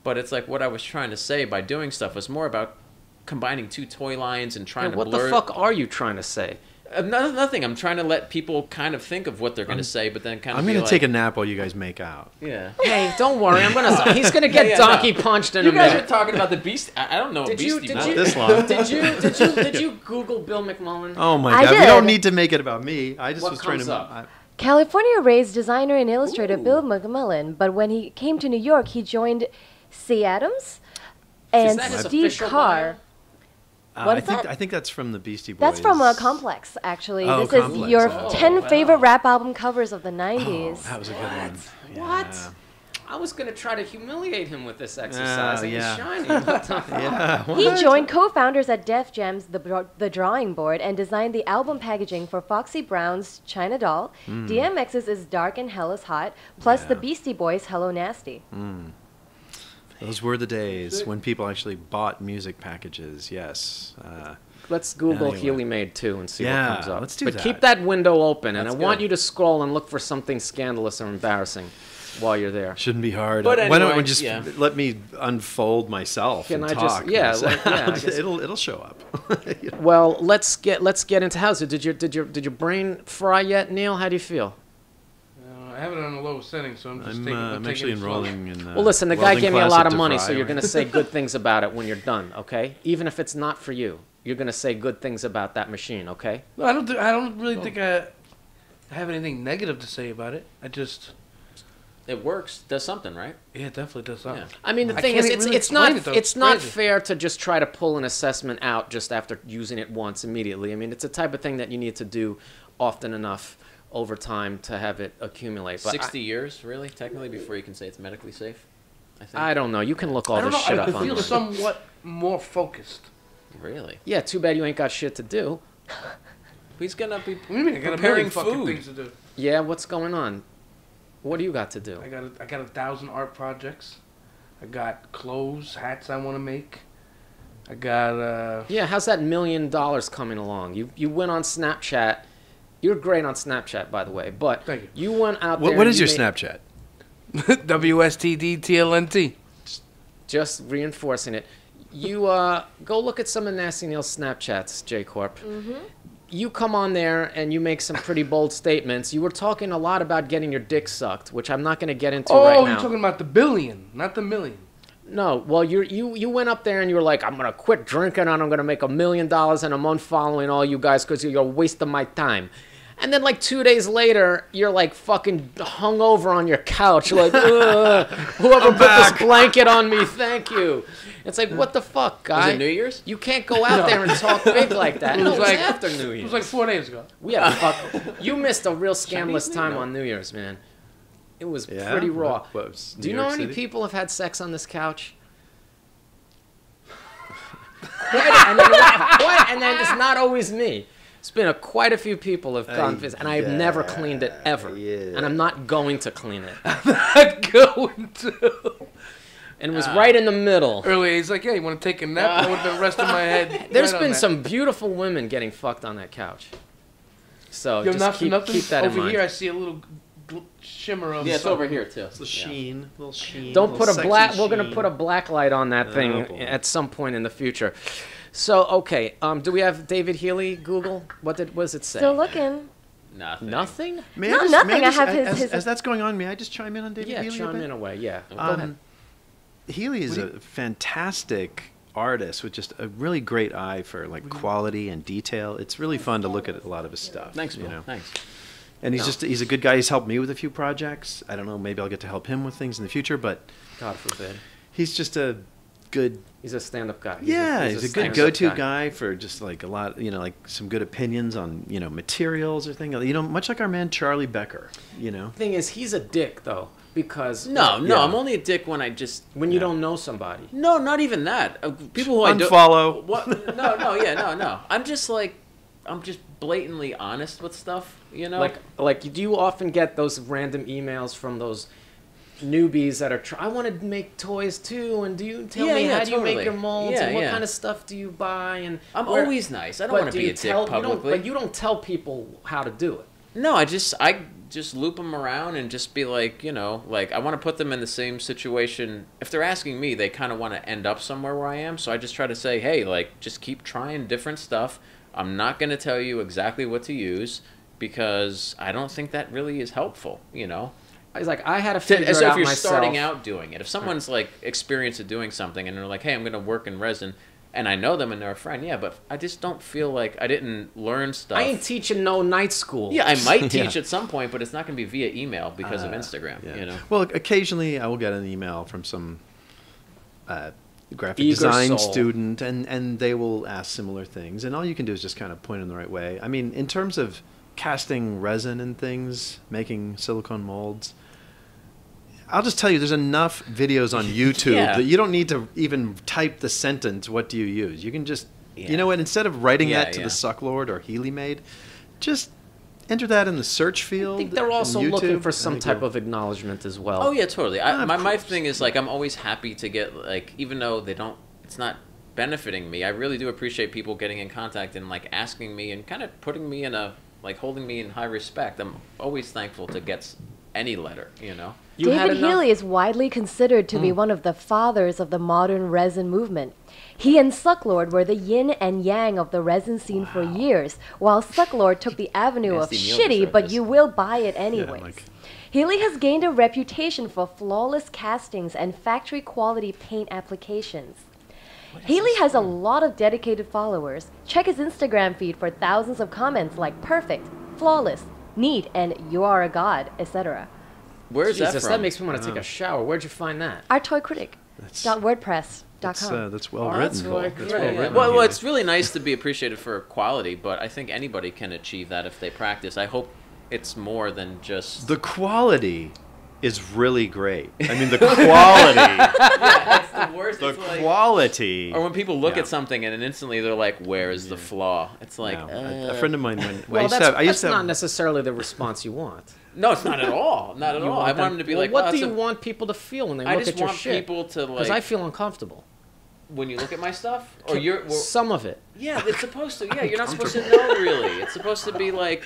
but it's like what I was trying to say by doing stuff was more about combining two toy lines and trying to blur... What the fuck are you trying to say? Nothing. I'm trying to let people kind of think of what they're going to say, but then kind of I'm going to take a nap while you guys make out. Yeah. Hey, don't worry. He's gonna get donkey punched in You a guys minute. are talking about the Beast... I don't know Beastie Not Boys. this long. Did you Google Bill McMullen? Oh my I God! We did. don't need to make it about me. I just What was trying comes to. up? California-raised designer and illustrator Bill McMullen, but when he came to New York, he joined C. Adams and that his Steve official Carr. What is I that? think that's from the Beastie Boys. That's from Complex, actually. Oh, this Complex. is your Oh, 10 favorite rap album covers of the 90s. Oh, that was a good one. What? Yeah. I was gonna try to humiliate him with this exercise. and yeah. He's shining. What the fuck? Yeah. He joined co-founders at Def Jam's the Drawing Board and designed the album packaging for Foxy Brown's China Doll, DMX's Is Dark and Hell is Hot, plus the Yeah. Beastie Boys' Hello Nasty. Those were the days when people actually bought music packages. Yes. Let's Google Anyway. Healy Made 2 and see Yeah, what comes up. let's do but that. keep that window open, and I That's want good. you to scroll and look for something scandalous or embarrassing while you're there. Shouldn't be hard. But Why don't anyway, we just yeah. let me unfold myself Can and I just- talk? yeah, Yes. like, yeah, I guess- it'll show up. You know? Well, let's get into how's it. Did your brain fry yet, Neil? How do you feel? I have it on the lowest setting, so I'm just I'm actually enrolling in. Well, listen, the guy welding gave me a class lot at of money, DeVry. so you're going to say good things about it when you're done, okay? Even if it's not for you, you're going to say good things about that machine, okay? No, I don't really think I have anything negative to say about it. I just, It works. Does something, right? yeah, it definitely does something. Yeah. I mean, the I thing can't is, really it's not explain it, though. it's It's not crazy. fair to just try to pull an assessment out just after using it once immediately. I mean, it's a type of thing that you need to do often enough over time to have it accumulate. But 60 years, really, technically, before you can say it's medically safe. I think. I don't know. You can look all I don't this know. shit I up feel online. somewhat more focused. Really? Yeah, too bad you ain't got shit to do. He's gonna be What do you mean? I got a preparing million fucking food. things to do. Yeah, what's going on? What do you got to do? I got 1,000 art projects. I got clothes, hats I want to make. I got Yeah, how's that $1 million coming along? You went on Snapchat. You're great on Snapchat, by the way. But Thank you. you went out there. What and is you your made- Snapchat? WSTDTLNT. Just reinforcing it. You go look at some of Nasty Neil's Snapchats, J Corp. You come on there and you make some pretty bold statements. You were talking a lot about getting your dick sucked, which I'm not going to get into Oh, right you're now. talking about the billion, not the million. No, well, you went up there and you were like, I'm going to quit drinking and I'm going to make $1 million in a month following all you guys because you're wasting my time. And then like 2 days later, you're like fucking hungover on your couch, like, "Ugh, whoever put this blanket on me, thank you. It's like, what the fuck, guy? Was it New Year's? You can't go out there and talk big like that. It No, was it was like- after New It Year's. was like 4 days ago. You missed a real scandalous Chinese time New Year? on New Year's, man. It was Yeah? pretty raw. What was Do you New know York how many City? people have had sex on this couch? And then it's not always me. It's been quite a few people have gone visit, and I've never cleaned it ever, yeah. and I'm not going to clean it. Not going to. And it was right in the middle. Earlier, he's like, yeah, you want to take a nap? I would have been resting my head. There's right on been that. some beautiful women getting fucked on that couch. So Yo, just keep that in over mind. here, I see a little shimmer of Yeah, it's something. over here too. It's the sheen, little sheen. Don't little put a sexy black. We're gonna sheen. put a black light on that thing Oh, boy. at some point in the future. So okay, do we have David Healy? Google. What does it say? Still looking. Nothing. Nothing. May No, I just, nothing. May I just- have as, his- as that's going on, may I just chime in on David Yeah, Healy? a chime bit? in away. Yeah. Go ahead. Healy is a fantastic artist with just a really great eye for like quality and detail. It's really fun to look at a lot of his stuff. Thanks, you Bill. know. Thanks. And he's a good guy. He's helped me with a few projects. I don't know, maybe I'll get to help him with things in the future, but God forbid. he's just a good He's a stand-up guy. he's a good stand-up go-to guy for just like a lot, like some good opinions on, materials or things. Much like our man Charlie Becker, Thing is, he's a dick though, because No, Yeah. I'm only a dick when I just. when you don't know somebody. No, not even that. People who I don't. Unfollow. What? No. I'm just blatantly honest with stuff. Like, do you often get those random emails from those newbies that are I want to make toys too, and do you tell me how do you make totally. your molds Yeah, and what yeah. kind of stuff do you buy? And I'm where- always nice. I don't but want to do be you a dick tell- publicly. you don't tell people how to do it. No, I just loop them around and just be like, I want to put them in the same situation. If they're asking me, they kind of want to end up somewhere where I am. So I just try to say, hey, just keep trying different stuff. I'm not going to tell you exactly what to use because I don't think that really is helpful, I was like, I had to figure So it if out you're myself. starting out doing it, if someone's experienced at doing something and they're like, hey, I'm going to work in resin, and I know them and they're a friend, yeah, but I just don't feel like I didn't learn stuff. I ain't teaching no night school. Yeah, I might Yeah. teach at some point, but it's not going to be via email because of Instagram. Yeah. Well, occasionally I will get an email from some graphic Eager design soul. student, and they will ask similar things. And all you can do is just kind of point in the right way. I mean, in terms of casting resin and things, making silicone molds, I'll just tell you, there's enough videos on YouTube Yeah. that you don't need to even type the sentence, what do you use? You can just, Yeah. you know what, instead of writing Yeah, that to yeah. the Sucklord or Healy Made, just enter that in the search field? I think they're also in looking YouTube? for some type of acknowledgement as well. Oh yeah, totally. Of My course. thing is like I'm always happy to get like even though it's not benefiting me. I really do appreciate people getting in contact and like asking me and kind of putting me in a like holding me in high respect. I'm always thankful to get any letter. You know. You had David enough- Healy is widely considered to be one of the fathers of the modern resin movement. He and Suckhour were the yin and yang of the resin scene for years, while Suckhour took the avenue of Nasty Neil shitty, described but this. you will buy it anyways. like- Healy has gained a reputation for flawless castings and factory quality paint applications. Healy has a lot of dedicated followers. Check his Instagram feed for thousands of comments like perfect, flawless, neat, and you are a god, etc. Where's Jesus, that from? that makes me want to take a shower. Where'd you find that? Our toy critic. .wordpress.com. That's well Oh, written. that's really That's great. well Yeah. written. Well, it's really nice to be appreciated for quality, but I think anybody can achieve that if they practice. I hope it's more than just The quality is really great. I mean, the quality. That's the worst. The quality. Or when people look Yeah. at something and then instantly they're like, "Where is the flaw?" It's like, No, a friend of mine. When Well, I used that's to have not necessarily the response you want. no, it's not at all. Not at You all. I want them to be well, like, what "Oh, do that's you a-" want people to feel when they I look just at your want shit? people to Because like I feel uncomfortable. when you look at my stuff, or you're well, Some of it. yeah, it's supposed to. Yeah, you're not supposed to know really. It's supposed to be like.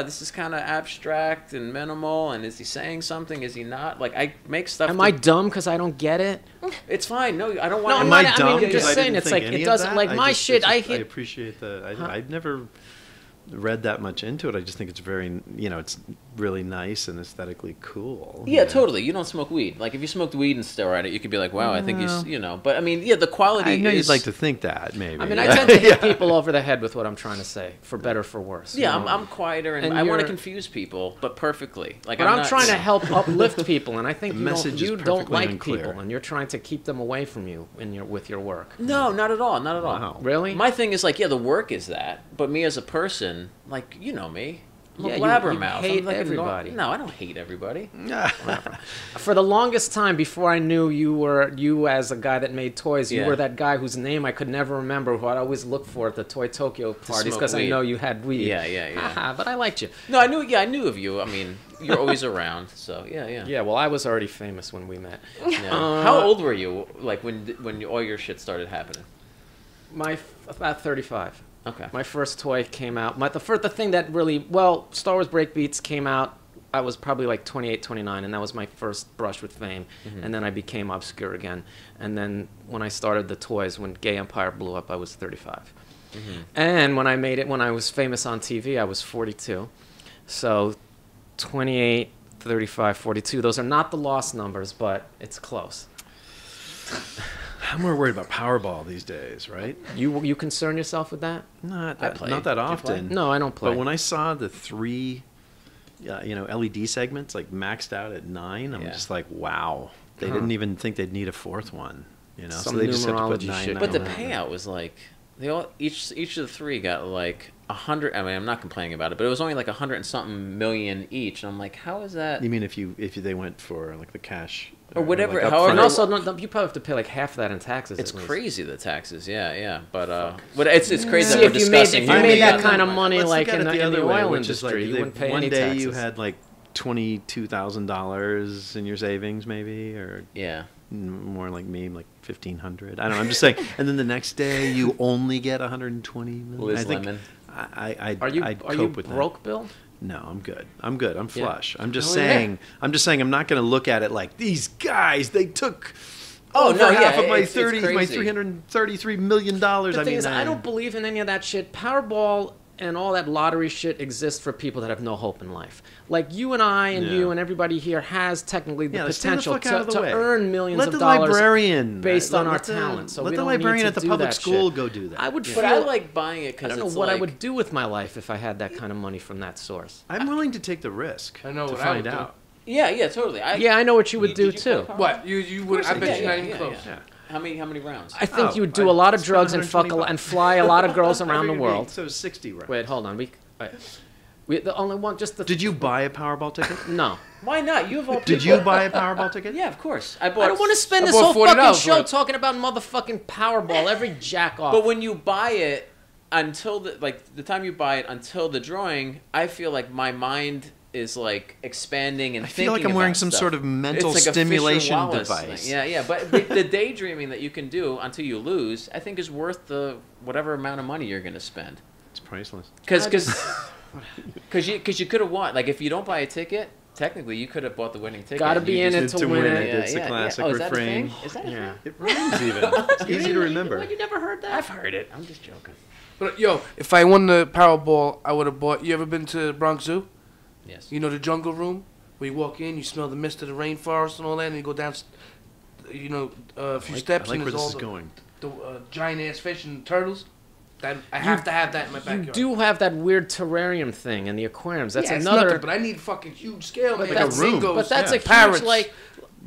This is kind of abstract and minimal, and is he saying something? Is he not? Like, I make stuff. Am I dumb because I don't get it? It's fine. No, I don't No, want. I'm Am not- I I mean, dumb? I'm just because I saying, didn't it's think like, it any of doesn't- that? like, my shit, I I hit- appreciate the. I've never read that much into it. I just think it's very, it's really nice and aesthetically cool. Yeah, totally. You don't smoke weed. Like if you smoked weed and still at it, you could be like, "Wow, I think he's," But I mean, yeah, the quality. I know is, you'd like to think that, maybe. I mean, I tend to hit people over the head with what I'm trying to say, for better or for worse. Yeah, you know? I'm quieter, and And I want to you're- confuse people, but perfectly. Like, But I'm not- trying to help uplift people, and I think The you don't, message is you don't perfectly like unclear. people, and you're trying to keep them away from you with your work. No, not at all. Not at all. Wow. Really? My thing is like, yeah, the work is that, but me as a person, like, you know me. I'm Yeah, a you blabbermouth. hate I'm like everybody. No, I don't hate everybody. For the longest time, before I knew you as a guy that made toys, you Yeah. were that guy whose name I could never remember, who I'd always look for at the Toy Tokyo parties smoke because I weed. know you had weed. Yeah. But I liked you. No, I knew of you. I mean, you're always around, so yeah. Yeah, well, I was already famous when we met. Yeah. How old were you, like, when all your shit started happening? About 35. Okay. My first toy came out. The thing that really, Star Wars Breakbeats came out. I was probably like 28, 29, and that was my first brush with fame. And then I became obscure again. And then when I started the toys, when Gay Empire blew up, I was 35. And when I was famous on TV, I was 42. So 28, 35, 42. Those are not the lost numbers, but it's close. I'm more worried about Powerball these days, right? You concern yourself with that? Not I that, play. not that Do you play? often. No, I don't play. But when I saw the three, LED segments like maxed out at 9, I'm Yeah. just like, wow. They Huh. didn't even think they'd need a fourth one. So Some they just have to put numerology 9. shit 9, But the 9. payout was like they all each of the three got like 100. I mean, I'm not complaining about it, but it was only like 100 and something million each, and I'm like, how is that? You mean if they went for like the cash Or whatever, like however- And upfront? also, you probably have to pay like half that in taxes. It's at least. crazy the taxes, yeah. But it's crazy See, that we're if you made discussing. that here. kind of money, Let's like look at in it the other way, oil which is industry, like you wouldn't pay one any day taxes. you had like $22,000 in your savings, maybe, or Yeah. more like me, like 1,500. I don't know. I'm just saying. And then the next day you only get 120 million. Liz I think Lemon. I'd Are you cope with broke, Bill? that. No, I'm good. I'm good. I'm Yeah. flush. I'm just Oh, yeah. saying. I'm just saying. I'm not going to look at it like these guys. They took. Oh, over no, half yeah, of my it's crazy. $333 million. The I thing mean, is, I don't believe in any of that shit. Powerball and all that lottery shit exists for people that have no hope in life. Like you and I and Yeah. you and everybody here has technically the Yeah, stay the potential fuck out of the to way. earn millions Let of the dollars librarian based on our let the- talent. So let we the don't librarian need at to the do public that school shit. go do that. I would But feel. I like buying it I because don't know it's what like, I would do with my life if I had that kind of money from that source. I'm willing to take the risk. I know to what I find would do. out. Yeah, totally. Yeah, I know what you would do Did you too. play What? You would? I bet you not even close. Yeah. How many rounds? I think Oh, you would do I a lot of spent drugs and fuck 120 and fly a lot of girls around the Every world. week, So 60 rounds. Wait, hold on. We the only one just the. Did you buy a Powerball ticket? No. Why not? You have all. Did you buy a Powerball ticket? Yeah, of course. I bought. I don't want to spend I this bought whole fucking $40 show worth. talking about motherfucking Powerball. Every jack off. But when you buy it, until the time you buy it until the drawing, I feel like my mind is like expanding and I feel like I'm wearing some sort of mental stimulation device. Thing. Yeah. But the daydreaming that you can do until you lose, I think is worth the whatever amount of money you're going to spend. It's priceless. Because you could have won. Like if you don't buy a ticket, technically you could have bought the winning ticket. Got to be in it to win it. It's a classic refrain. Is that a thing? It rhymes even. It's easy to remember. You never heard that? I've heard it. I'm just joking. But yo, if I won the Powerball, I would have bought. You ever been to Bronx Zoo? Yes. You know the jungle room where you walk in, you smell the mist of the rainforest and all that, and you go down, a few steps. I like and where there's this is all going. the giant ass fish and turtles. That I have to have that in my backyard. You do have that weird terrarium thing in the aquariums. That's it's another. nothing, but I need fucking huge scale. But Man. that's a room. But that's a parrots. huge like.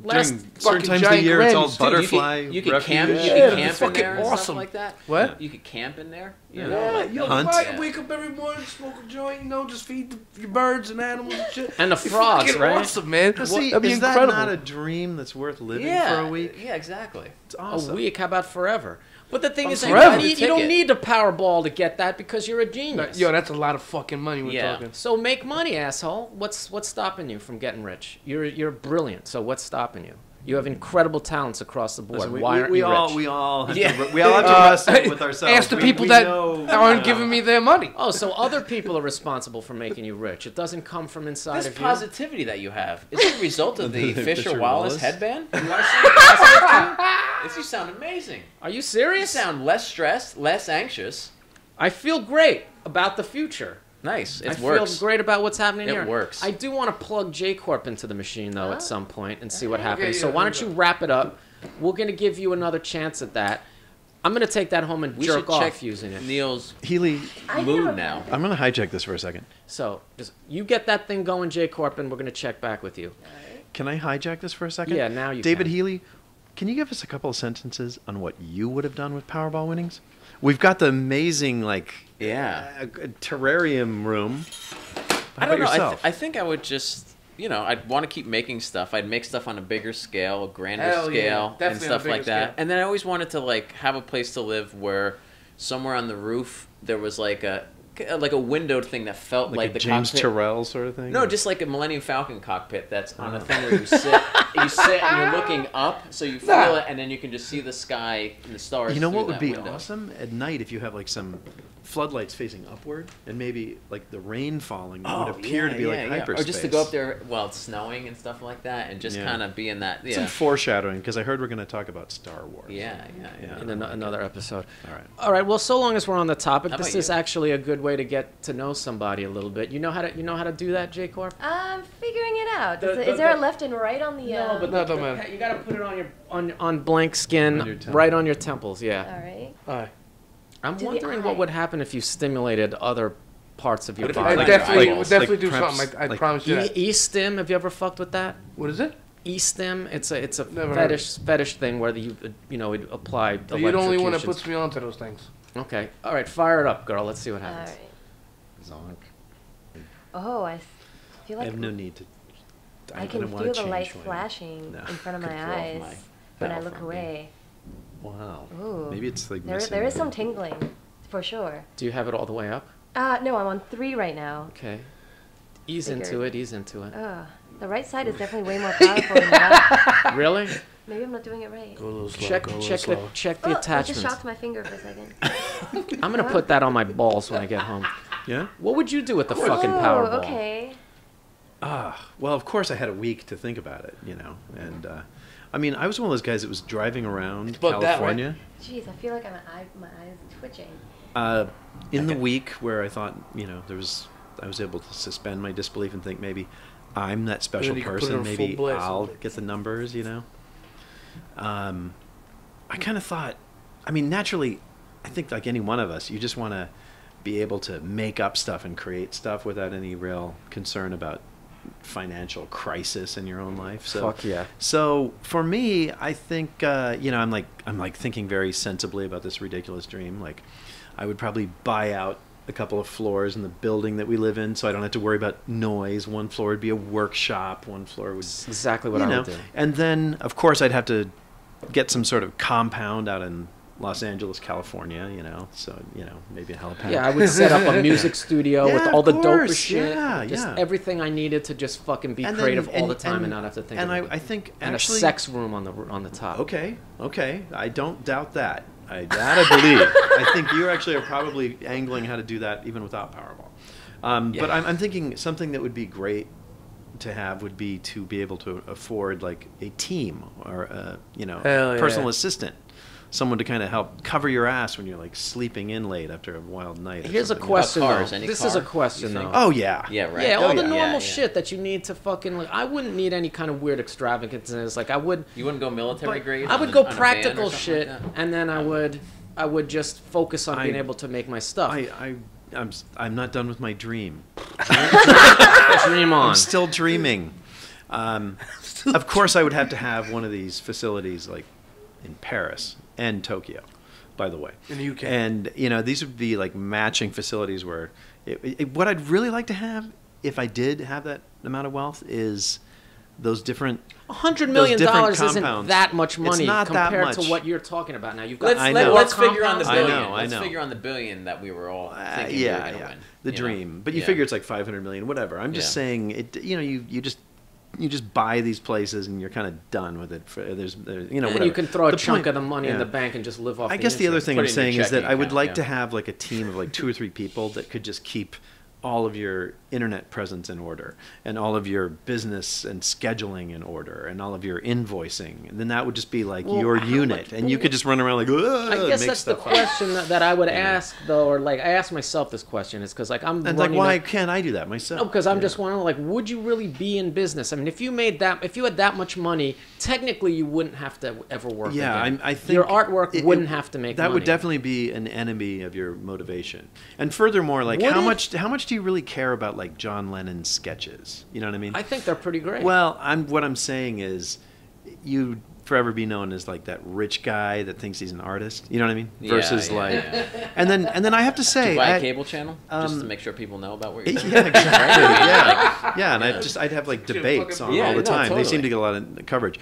During certain fucking times of the giant year, it's all grins. butterfly. You could camp. refuge. You Yeah, could camp in fucking there and stuff awesome. like that. What? You could camp in there. Yo, Hunt. I wake up every morning, smoke a joint, just feed your birds and animals and shit. And the It's frogs, fucking right? Awesome, man. But see, That'd be is that incredible. not a dream that's worth living Yeah. for a week? Yeah, exactly. It's awesome. A week? How about forever? But the thing is, forever. you don't need a Powerball to get that because you're a genius. Yo, that's a lot of fucking money we're Yeah. talking. So make money, asshole. What's stopping you from getting rich? You're brilliant. So what's stopping you? You have incredible talents across the board. Listen, Why aren't we you all rich? we all have Yeah. to wrestle with ourselves. Ask the We- people we that know- aren't giving me their money. Oh, so other people are responsible for making you rich. It doesn't come from inside This of you. positivity that you have is it a result of the The Fisher Fisher Wallace Wallace? headband? You want to see it positive too? You sound amazing. Are you You serious? sound less stressed, less anxious. I feel great about the future. Nice. It I works. feel great about what's happening It here. works. I do want to plug J Corp into the machine though at some point and see what happens. Okay, So yeah, why do don't you wrap it up? We're gonna give you another chance at that. I'm gonna take that home and We jerk should check off using it. Neil's Healy, mood now. I'm going to hijack this for a second. So just you get that thing going, J Corp, and we're gonna check back with you. Can I hijack this for a second? Yeah, now you David can. Healy, can you give us a couple of sentences on what you would have done with Powerball winnings? We've got the amazing, Yeah. terrarium room. I How don't know. about yourself? I think I would just, I'd want to keep making stuff. I'd make stuff on a bigger scale, a grander Hell yeah, scale, definitely on and a stuff bigger like that. scale. And then I always wanted to have a place to live where somewhere on the roof there was a windowed thing that felt like a the James cockpit. Terrell sort of thing? No, just like a Millennium Falcon cockpit that's on a thing where you sit and you're looking up, so you feel it, and then you can just see the sky and the stars. You know through what would that be window. awesome? At night, if you have some floodlights facing upward, and maybe the rain falling would appear to be like hyperspace. Or just to go up there while it's snowing and stuff like that, and just Yeah. kind of be in that. Some Yeah, foreshadowing, because I heard we're going to talk about Star Wars. yeah. In another episode. All right. All right. Well, so long as we're on the topic, How this about is you? actually a good way to get to know somebody a little bit. You know how to do that, J Corp? I'm figuring it out. The- Is there a the- left and right on the? No, but No, don't matter. you got to put it on your on blank skin, On your temple. right on your temples. Yeah. All right. All right. I'm To the wondering eye. what would happen if you stimulated other parts of your What if it body. was I like definitely eyeballs, would definitely like do perhaps, something. I like promise you that. E-stim. Have you ever fucked with that? What is it? E-stim. It's a Never heard of fetish thing where you would apply You're the only one that electrocutions. puts me onto those things. Okay. All right. Fire it up, girl. Let's see what All happens. right. Zonk. Oh, I feel I like have no need to. I can didn't wanna feel the change light who I am. flashing No. in front of Could my throw off eyes my when I look battlefront game. away. Wow. Ooh. Maybe it's like There missing is a some bit. tingling, for sure. Do you have it all the way up? No, I'm on 3 right now. Okay. Ease Figured. into it. Ease into it. The right side is definitely way more powerful than the left. Really? Maybe I'm not doing it right. Go a little slow. Check go a little check the slow. check Oh, the I just attachments. shocked my finger for a second. I'm gonna put that on my balls when I get home. Yeah? What would you do with the fucking Oh, Powerball? okay. Well, of course I had a week to think about it, and I mean, I was one of those guys that was driving around about that, right? California Jeez, I feel like my eyes twitching. in the week where I thought, I was able to suspend my disbelief and think maybe I'm that special you can put it person. on full Maybe blast. I'll get the numbers, I kind of thought, I mean, naturally, I think like any one of us, you just want to be able to make up stuff and create stuff without any real concern about financial crisis in your own life. So, Fuck yeah. So for me, I think I'm like thinking very sensibly about this ridiculous dream. Like, I would probably buy out a couple of floors in the building that we live in, so I don't have to worry about noise. One floor would be a workshop. One floor would, That's exactly what I would do. And then, of course, I'd have to get some sort of compound out in Los Angeles, California, so, maybe a helipad. Yeah, I would set up a music studio with all the dopest shit. Yeah, just everything I needed to just fucking be creative all the time and not have to think about it. I think and actually... a sex room on the top. Okay. I don't doubt that. I believe. I think you actually are probably angling how to do that even without Powerball. But I'm thinking something that would be great to have would be to be able to afford like a team or a personal assistant, someone to kind of help cover your ass when you're like sleeping in late after a wild night. Here's a question though. This is a question though. Oh yeah. Yeah, right. Yeah, all the normal shit that you need to fucking like. I wouldn't need any kind of weird extravagances. Like I would. You wouldn't go military grade. I would go practical shit, and then I would just focus on being able to make my stuff. I'm not done with my dream. Dream on. I'm still dreaming. Of course, I would have to have one of these facilities like in Paris and Tokyo, by the way. In the UK. And, these would be like matching facilities where what I'd really like to have, if I did have that amount of wealth, is those different... $100 million isn't that much money compared to what you're talking about now. You've got let's figure on the billion. I know. Let's figure on the billion that we were all thinking we were going to win. The dream. But you figure it's like 500 million, whatever. I'm just saying, you just buy these places and you're kind of done with it. There's whatever. You can throw a chunk of the money in the bank and just live off. I guess the other thing I'm saying is that I would like to have like a team of like 2 or 3 people that could just keep all of your internet presence in order and all of your business and scheduling in order and all of your invoicing, and then that would just be like your unit, and you could just run around like I guess that's the question that I would ask though, or like I ask myself this question is because like I'm and like why can't I do that myself? No, because I'm just wondering like would you really be in business? I mean, if you had that much money, technically you wouldn't have to ever work again. I think your artwork wouldn't have to make that money. would definitely be an enemy of your motivation. And furthermore, like how much do you really care about like John Lennon's sketches? You know what I mean? I think they're pretty great. Well, what I'm saying is you'd forever be known as like that rich guy that thinks he's an artist. You know what I mean? Versus and then I have to say, do you buy a cable channel just to make sure people know about what you're doing. Yeah, exactly. And I'd have like debates on all the time. Totally. They seem to get a lot of coverage.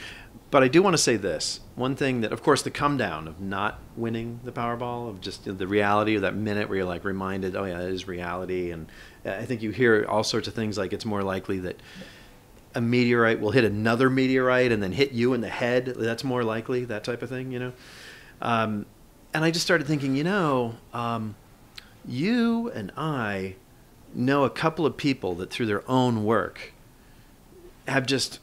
But I do want to say this. One thing that, of course, the come down of not winning the Powerball, of just the reality of that minute where you're like reminded, oh yeah, it is reality. And I think you hear all sorts of things like it's more likely that a meteorite will hit another meteorite and then hit you in the head. That's more likely, that type of thing, And I just started thinking, you and I know a couple of people that through their own work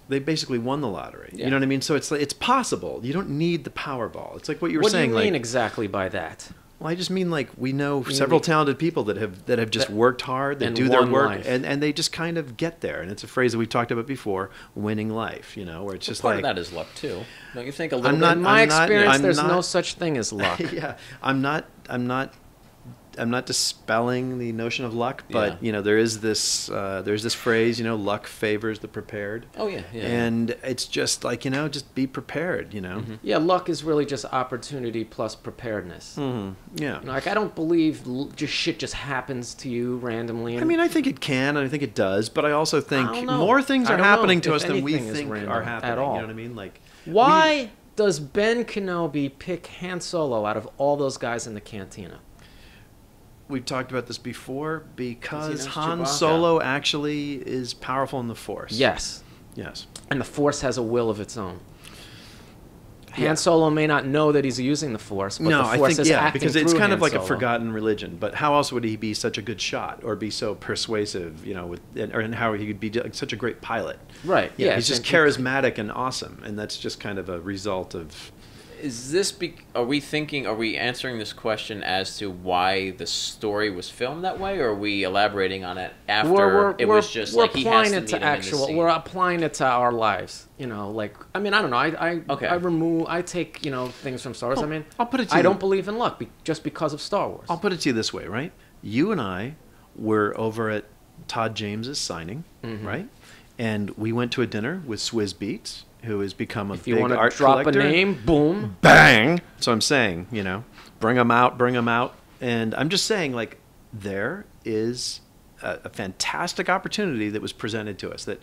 they basically won the lottery. Yeah. You know what I mean? So it's possible. You don't need the Powerball. It's like what you were saying. What do you mean like, exactly by that? Well, I just mean like we know several talented people that have just worked hard, that do their work, and they just kind of get there. And it's a phrase that we've talked about before, winning life, where it's just part like... Part of that is luck, too. Don't you think a little bit? In my experience, there's no such thing as luck. Yeah, I'm not dispelling the notion of luck, but there's this phrase, luck favors the prepared. Oh yeah. And it's just like just be prepared. Mm-hmm. Yeah, luck is really just opportunity plus preparedness. Mm-hmm. Yeah. Like I don't believe shit just happens to you randomly. I mean, I think it can, and I think it does, but I also think more things are happening to us than we think are happening. At all. You know what I mean? Like why does Ben Kenobi pick Han Solo out of all those guys in the cantina? We've talked about this before because Han Solo actually is powerful in the Force. Yes. And the Force has a will of its own. Han Solo may not know that he's using the Force, but the Force is acting because it's kind of like Han a Solo. forgotten religion. But how else would he be such a good shot or be so persuasive, and how he could be such a great pilot? Right. Yeah. He's just charismatic and awesome, and that's just kind of a result of... Is this? Are we answering this question as to why the story was filmed that way, or are we elaborating on it after it was just like he has to meet him in the scene? We're applying it to our lives. I mean, I don't know. I take things from Star Wars. I mean, I'll put it to you. I don't believe in luck just because of Star Wars. I'll put it to you this way, right? You and I were over at Todd James's signing, right? And we went to a dinner with Swizz Beatz, who has become a big art collector. If you want to drop a name, boom. Bang! So I'm saying, bring them out. And I'm just saying, like, there is a fantastic opportunity that was presented to us that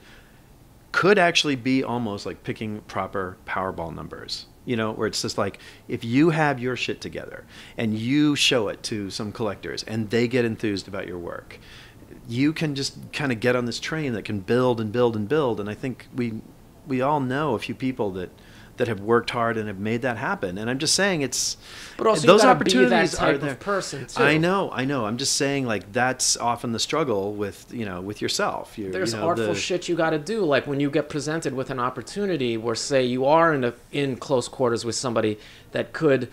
could actually be almost like picking proper Powerball numbers. You know, where it's just like, if you have your shit together and you show it to some collectors and they get enthused about your work, you can just kind of get on this train that can build and build and build. And I think we all know a few people that have worked hard and have made that happen. And I'm just saying but also those you opportunities be that type are there. Of person too. I know. I'm just saying, like, that's often the struggle with yourself. There's artful shit you got to do. Like when you get presented with an opportunity where, say, you are in close quarters with somebody that could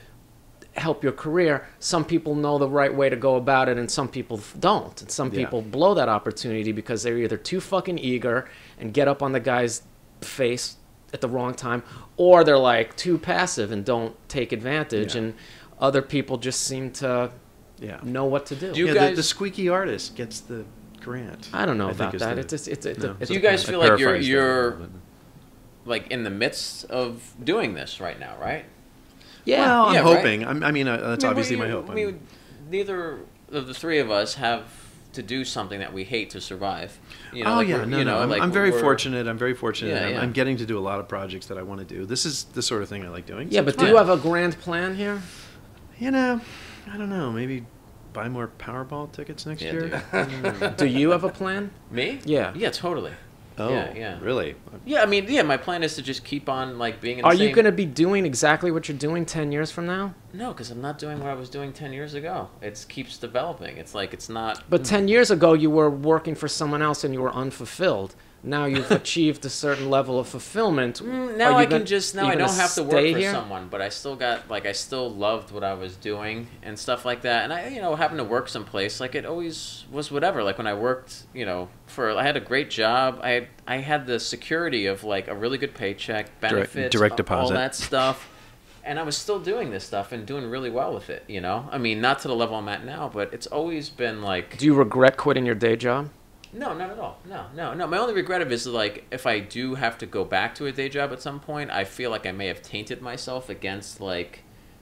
help your career, some people know the right way to go about it and some people don't. And some people blow that opportunity because they're either too fucking eager and get up on the guy's face at the wrong time, or they're like too passive and don't take advantage, and other people just seem to know what to do. Do you guys, the squeaky artist gets the grant. I don't know about that. Do you guys feel like you're like in the midst of doing this right now, right? Yeah. Well, I'm hoping. Right? That's obviously my hope. Neither of the three of us have to do something that we hate to survive. I'm very fortunate. Yeah. I'm getting to do a lot of projects that I want to do. This is the sort of thing I like doing. Yeah, but do you have a grand plan here? I don't know. Maybe buy more Powerball tickets next year. Do you have a plan? Me? Yeah. Yeah, totally. Oh, yeah. Really? Yeah, my plan is to just keep on like being in the Are you going to be doing exactly what you're doing 10 years from now? No, because I'm not doing what I was doing 10 years ago. It keeps developing. It's like it's not... But 10 years ago, you were working for someone else and you were unfulfilled. Now you've achieved a certain level of fulfillment. Now I don't have to work for here? someone, but I still I still loved what I was doing and stuff like that. And I, happened to work someplace, like it always was whatever. Like when I worked, I had a great job. I had the security of like a really good paycheck, benefits, direct deposit, all that stuff. And I was still doing this stuff and doing really well with it, not to the level I'm at now, but it's always been like... Do you regret quitting your day job? No, not at all. No. My only regret is like if I do have to go back to a day job at some point, I feel like I may have tainted myself against like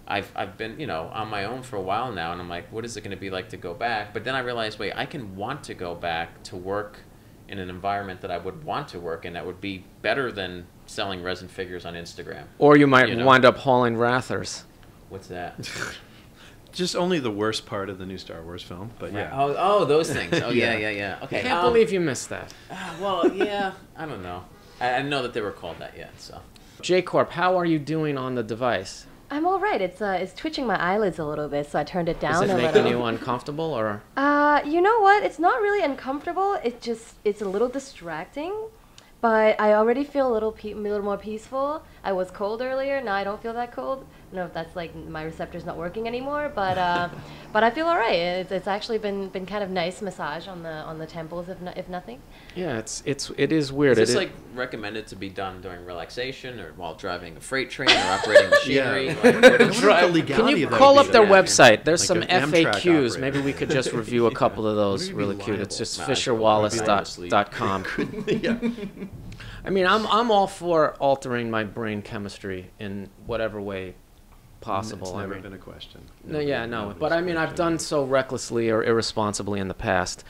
I've been on my own for a while now, and I'm like, what is it going to be like to go back? But then I realized, wait, I can want to go back to work in an environment that I would want to work in that would be better than selling resin figures on Instagram. Or you might wind up hauling Rathers. What's that? Just only the worst part of the new Star Wars film, but yeah. Oh, those things. Oh, yeah. Okay. I can't believe you missed that. Well, yeah, I don't know. I didn't know that they were called that yet, so. J-Corp, how are you doing on the device? I'm all right. It's twitching my eyelids a little bit, so I turned it down a little. Is it making you uncomfortable, or? You know what? It's not really uncomfortable. It's a little distracting. But I already feel a little more peaceful. I was cold earlier. Now I don't feel that cold. I don't know if that's like my receptor's not working anymore, but I feel all right. It's actually been kind of nice massage on the temples, if nothing. Yeah, it is weird. Is this like recommended to be done during relaxation or while driving a freight train or operating machinery? Can you call up their website? There's some FAQs. Maybe we could just review a couple of those really cute. It's just fisherwallace.com. Yeah. I mean, I'm all for altering my brain chemistry in whatever way possible. It's never been a question. No. But I mean, I've done so recklessly or irresponsibly in the past,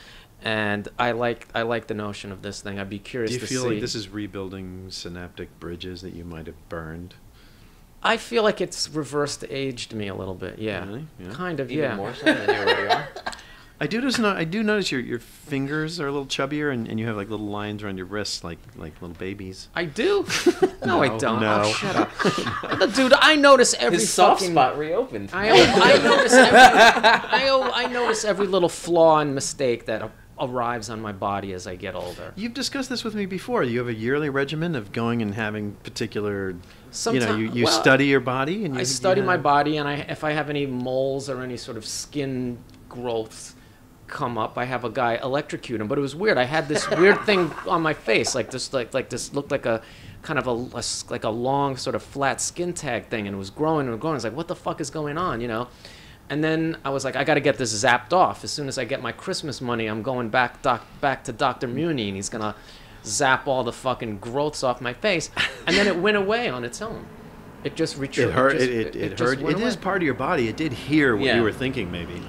and I like the notion of this thing. I'd be curious to see. Do you feel like this is rebuilding synaptic bridges that you might have burned? I feel like it's reversed aged me a little bit. Yeah, really? Yeah. Kind of. Even more so than you already are. I do notice your fingers are a little chubbier, and you have like little lines around your wrists, like little babies. I do? No, I don't. No. Oh, shut up. Dude, I notice every His soft spot reopened. I notice every little flaw and mistake that arrives on my body as I get older. You've discussed this with me before. You have a yearly regimen of going and having particular... You study your body? And I study my body, and if I have any moles or any sort of skin growths come up, I have a guy electrocute him. But it was weird. I had this weird thing on my face, like this looked like a kind of a long sort of flat skin tag thing, and it was growing and growing. I was like, what the fuck is going on, And then I was like, I got to get this zapped off. As soon as I get my Christmas money, I'm going back to Dr. Muni, and he's gonna zap all the fucking growths off my face. And then it went away on its own. It just retreated. It hurt. It It just hurt. went It is away. part of your body. It did hear what Yeah. you were thinking, maybe.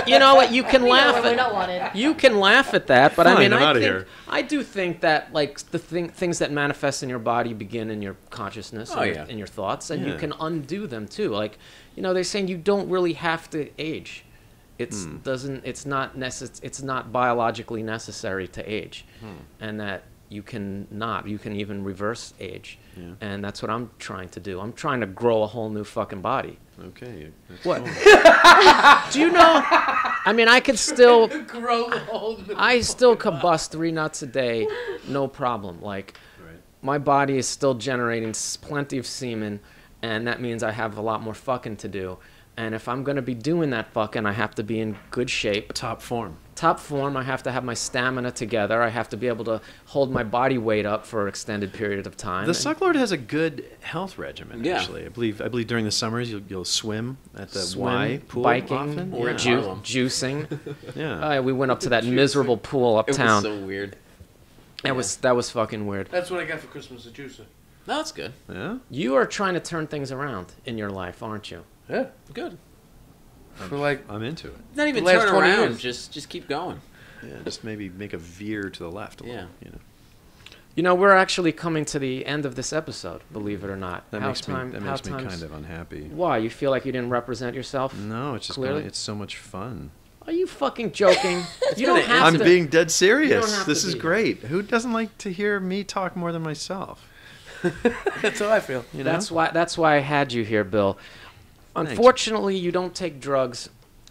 You know what? You can We know laugh when we're at. not wanted. You can laugh at that, but I Fine, mean, I'm I outta think here. I do think that like the things that manifest in your body begin in your consciousness Oh, and yeah. in your thoughts, and you Yeah. can undo them too. Like, you know, they're saying you don't really have to age. It's It's not it's not biologically necessary to age, and that you can even reverse age, and that's what I'm trying to do. I'm trying to grow a whole new fucking body. Okay. That's What? cool. Do you know? I mean, I could still. Grow the whole new I still could bust 3 nuts a day, no problem. Like, Right. my body is still generating plenty of semen, and that means I have a lot more fucking to do. And if I'm going to be doing that fucking, I have to be in good shape. Top form. Top form, I have to have my stamina together. I have to be able to hold my body weight up for an extended period of time. The And Sucklord has a good health regimen. Yeah. Actually, I believe during the summers you'll swim at the swim, Y pool biking, often. Or in Yeah. Harlem. juicing. Yeah. We went up to that miserable pool It was uptown. so weird. That was fucking weird. That's what I got for Christmas, a juicer. No, that's good. Yeah. You are trying to turn things around in your life, aren't you? Yeah. Good. For like, I'm into it. Not even The last turn 20 around. years. Just keep going. Yeah. Just maybe make a veer to the left. A Yeah. little, you know. You know, we're actually coming to the end of this episode, believe it or not. That How makes me how kind of unhappy. Why? You feel like you didn't represent yourself? No, it's just Clearly? it's so much fun. Are you fucking joking? You don't gonna have I'm to. being dead You serious. don't have This to is be. great. Who doesn't like to hear me talk more than myself? that's how I feel. You know? That's why I had you here, Bill. Thanks. Unfortunately, you don't take drugs,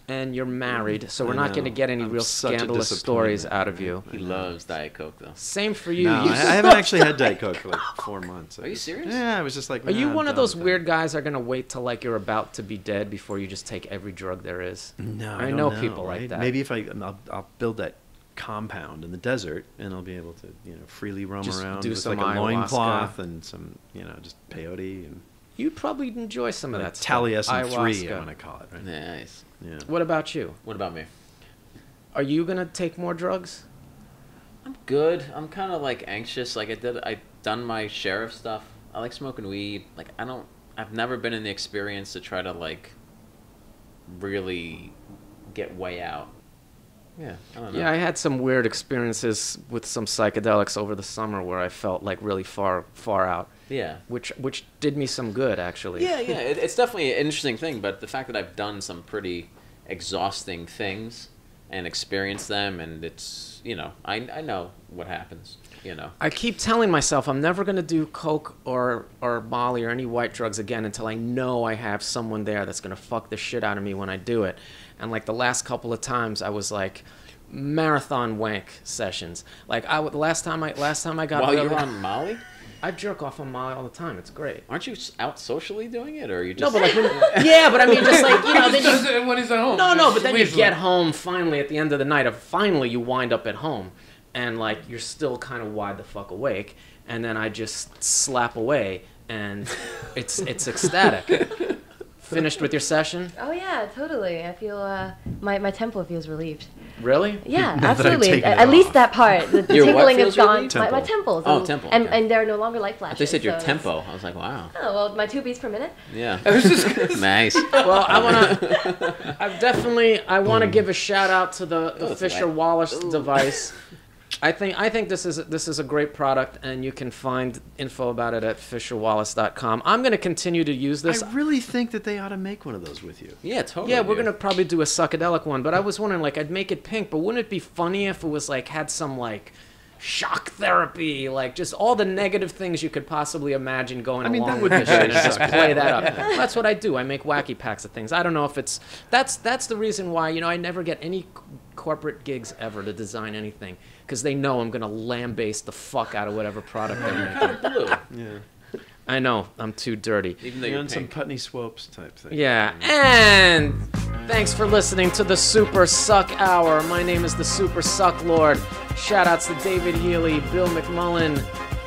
and you're married, so we're I not know. going to get any I'm real such a scandalous stories out of you. He loves Diet Coke, though. Same for you. No, You- I haven't actually had Diet Coke for like 4 months. Are you serious? Yeah, I was just like. Are you nah, one I'm of done those with weird guys that are going to wait till like you're about to be dead before you just take every drug there is? that. No, I don't know people like right? that. Maybe if I'll build that compound in the desert, and I'll be able to freely roam Just around do with some like a ayahuasca. loincloth and some just peyote and You'd probably enjoy some of like that stuff. Taliesin 3. Ayahuasca. I'm gonna call it. Right? Nice. Yeah. What about you? What about me? Are you going to take more drugs? I'm good. I'm kind of like anxious. Like I've done my share of stuff. I like smoking weed. Like I've never been in the experience to try to like really get way out. Yeah, I don't know. Yeah, I had some weird experiences with some psychedelics over the summer where I felt like really far out, Yeah. which did me some good actually. Yeah, yeah. It's definitely an interesting thing, but the fact that I've done some pretty exhausting things and experienced them, and it's, I know what happens, I keep telling myself I'm never going to do coke or Molly or any white drugs again until I know I have someone there that's going to fuck the shit out of me when I do it. And like the last couple of times I was like marathon wank sessions. Like the last time I got While really, you're on Molly? I jerk off on Molly all the time. It's great. Aren't you out socially doing it, or are you No, just... but like yeah, but I mean just like He then just does you, it when he's at home. no, Just but then you leisurely. get home finally at the end of the night. Finally you wind up at home and like you're still kind of wide the fuck awake, and then I just slap away and it's ecstatic. Finished with your session? Oh yeah, totally. I feel my tempo feels relieved. Really? Yeah, Now that I've absolutely. taken it At least off. that part. The Your what tingling is feels gone. relieved? My temples. Oh, and, temple, And, okay. and there are no longer light flashes. They said your so tempo. I was like, wow. Oh well, my 2 beats per minute. Yeah. Nice. Well, I want to give a shout out to the it's Fisher wet. Wallace device. I think this is a great product, and you can find info about it at fisherwallace.com. I'm going to continue to use this. I really think that they ought to make one of those with you. Yeah, totally. Yeah, we're dude. gonna probably do a psychedelic one, but I was wondering, like, I'd make it pink, but wouldn't it be funny if it was like had some like shock therapy, like just all the negative things you could possibly imagine going mean, along that with would this be shit, and good. just play that up. That's what I do. I make wacky packs of things. I don't know if it's that's the reason why I never get any corporate gigs ever to design anything, because they know I'm gonna lambaste the fuck out of whatever product they're making. Blue. Yeah. I know I'm too dirty. Even though You're you're on some pink. Putney Swopes type thing. Yeah, and thanks for listening to the Super Suck Hour. My name is the Super Suck Lord. Shoutouts to David Healy, Bill McMullen,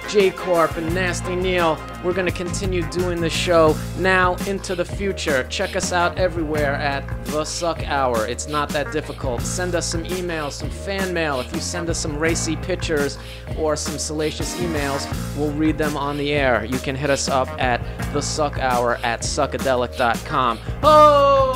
J Corp and Nasty Neil. We're going to continue doing the show now into the future. Check us out everywhere at The Suckhour. It's not that difficult. Send us some emails, some fan mail. If you send us some racy pictures or some salacious emails, we'll read them on the air. You can hit us up at The Suckhour at suckadelic.com. Oh!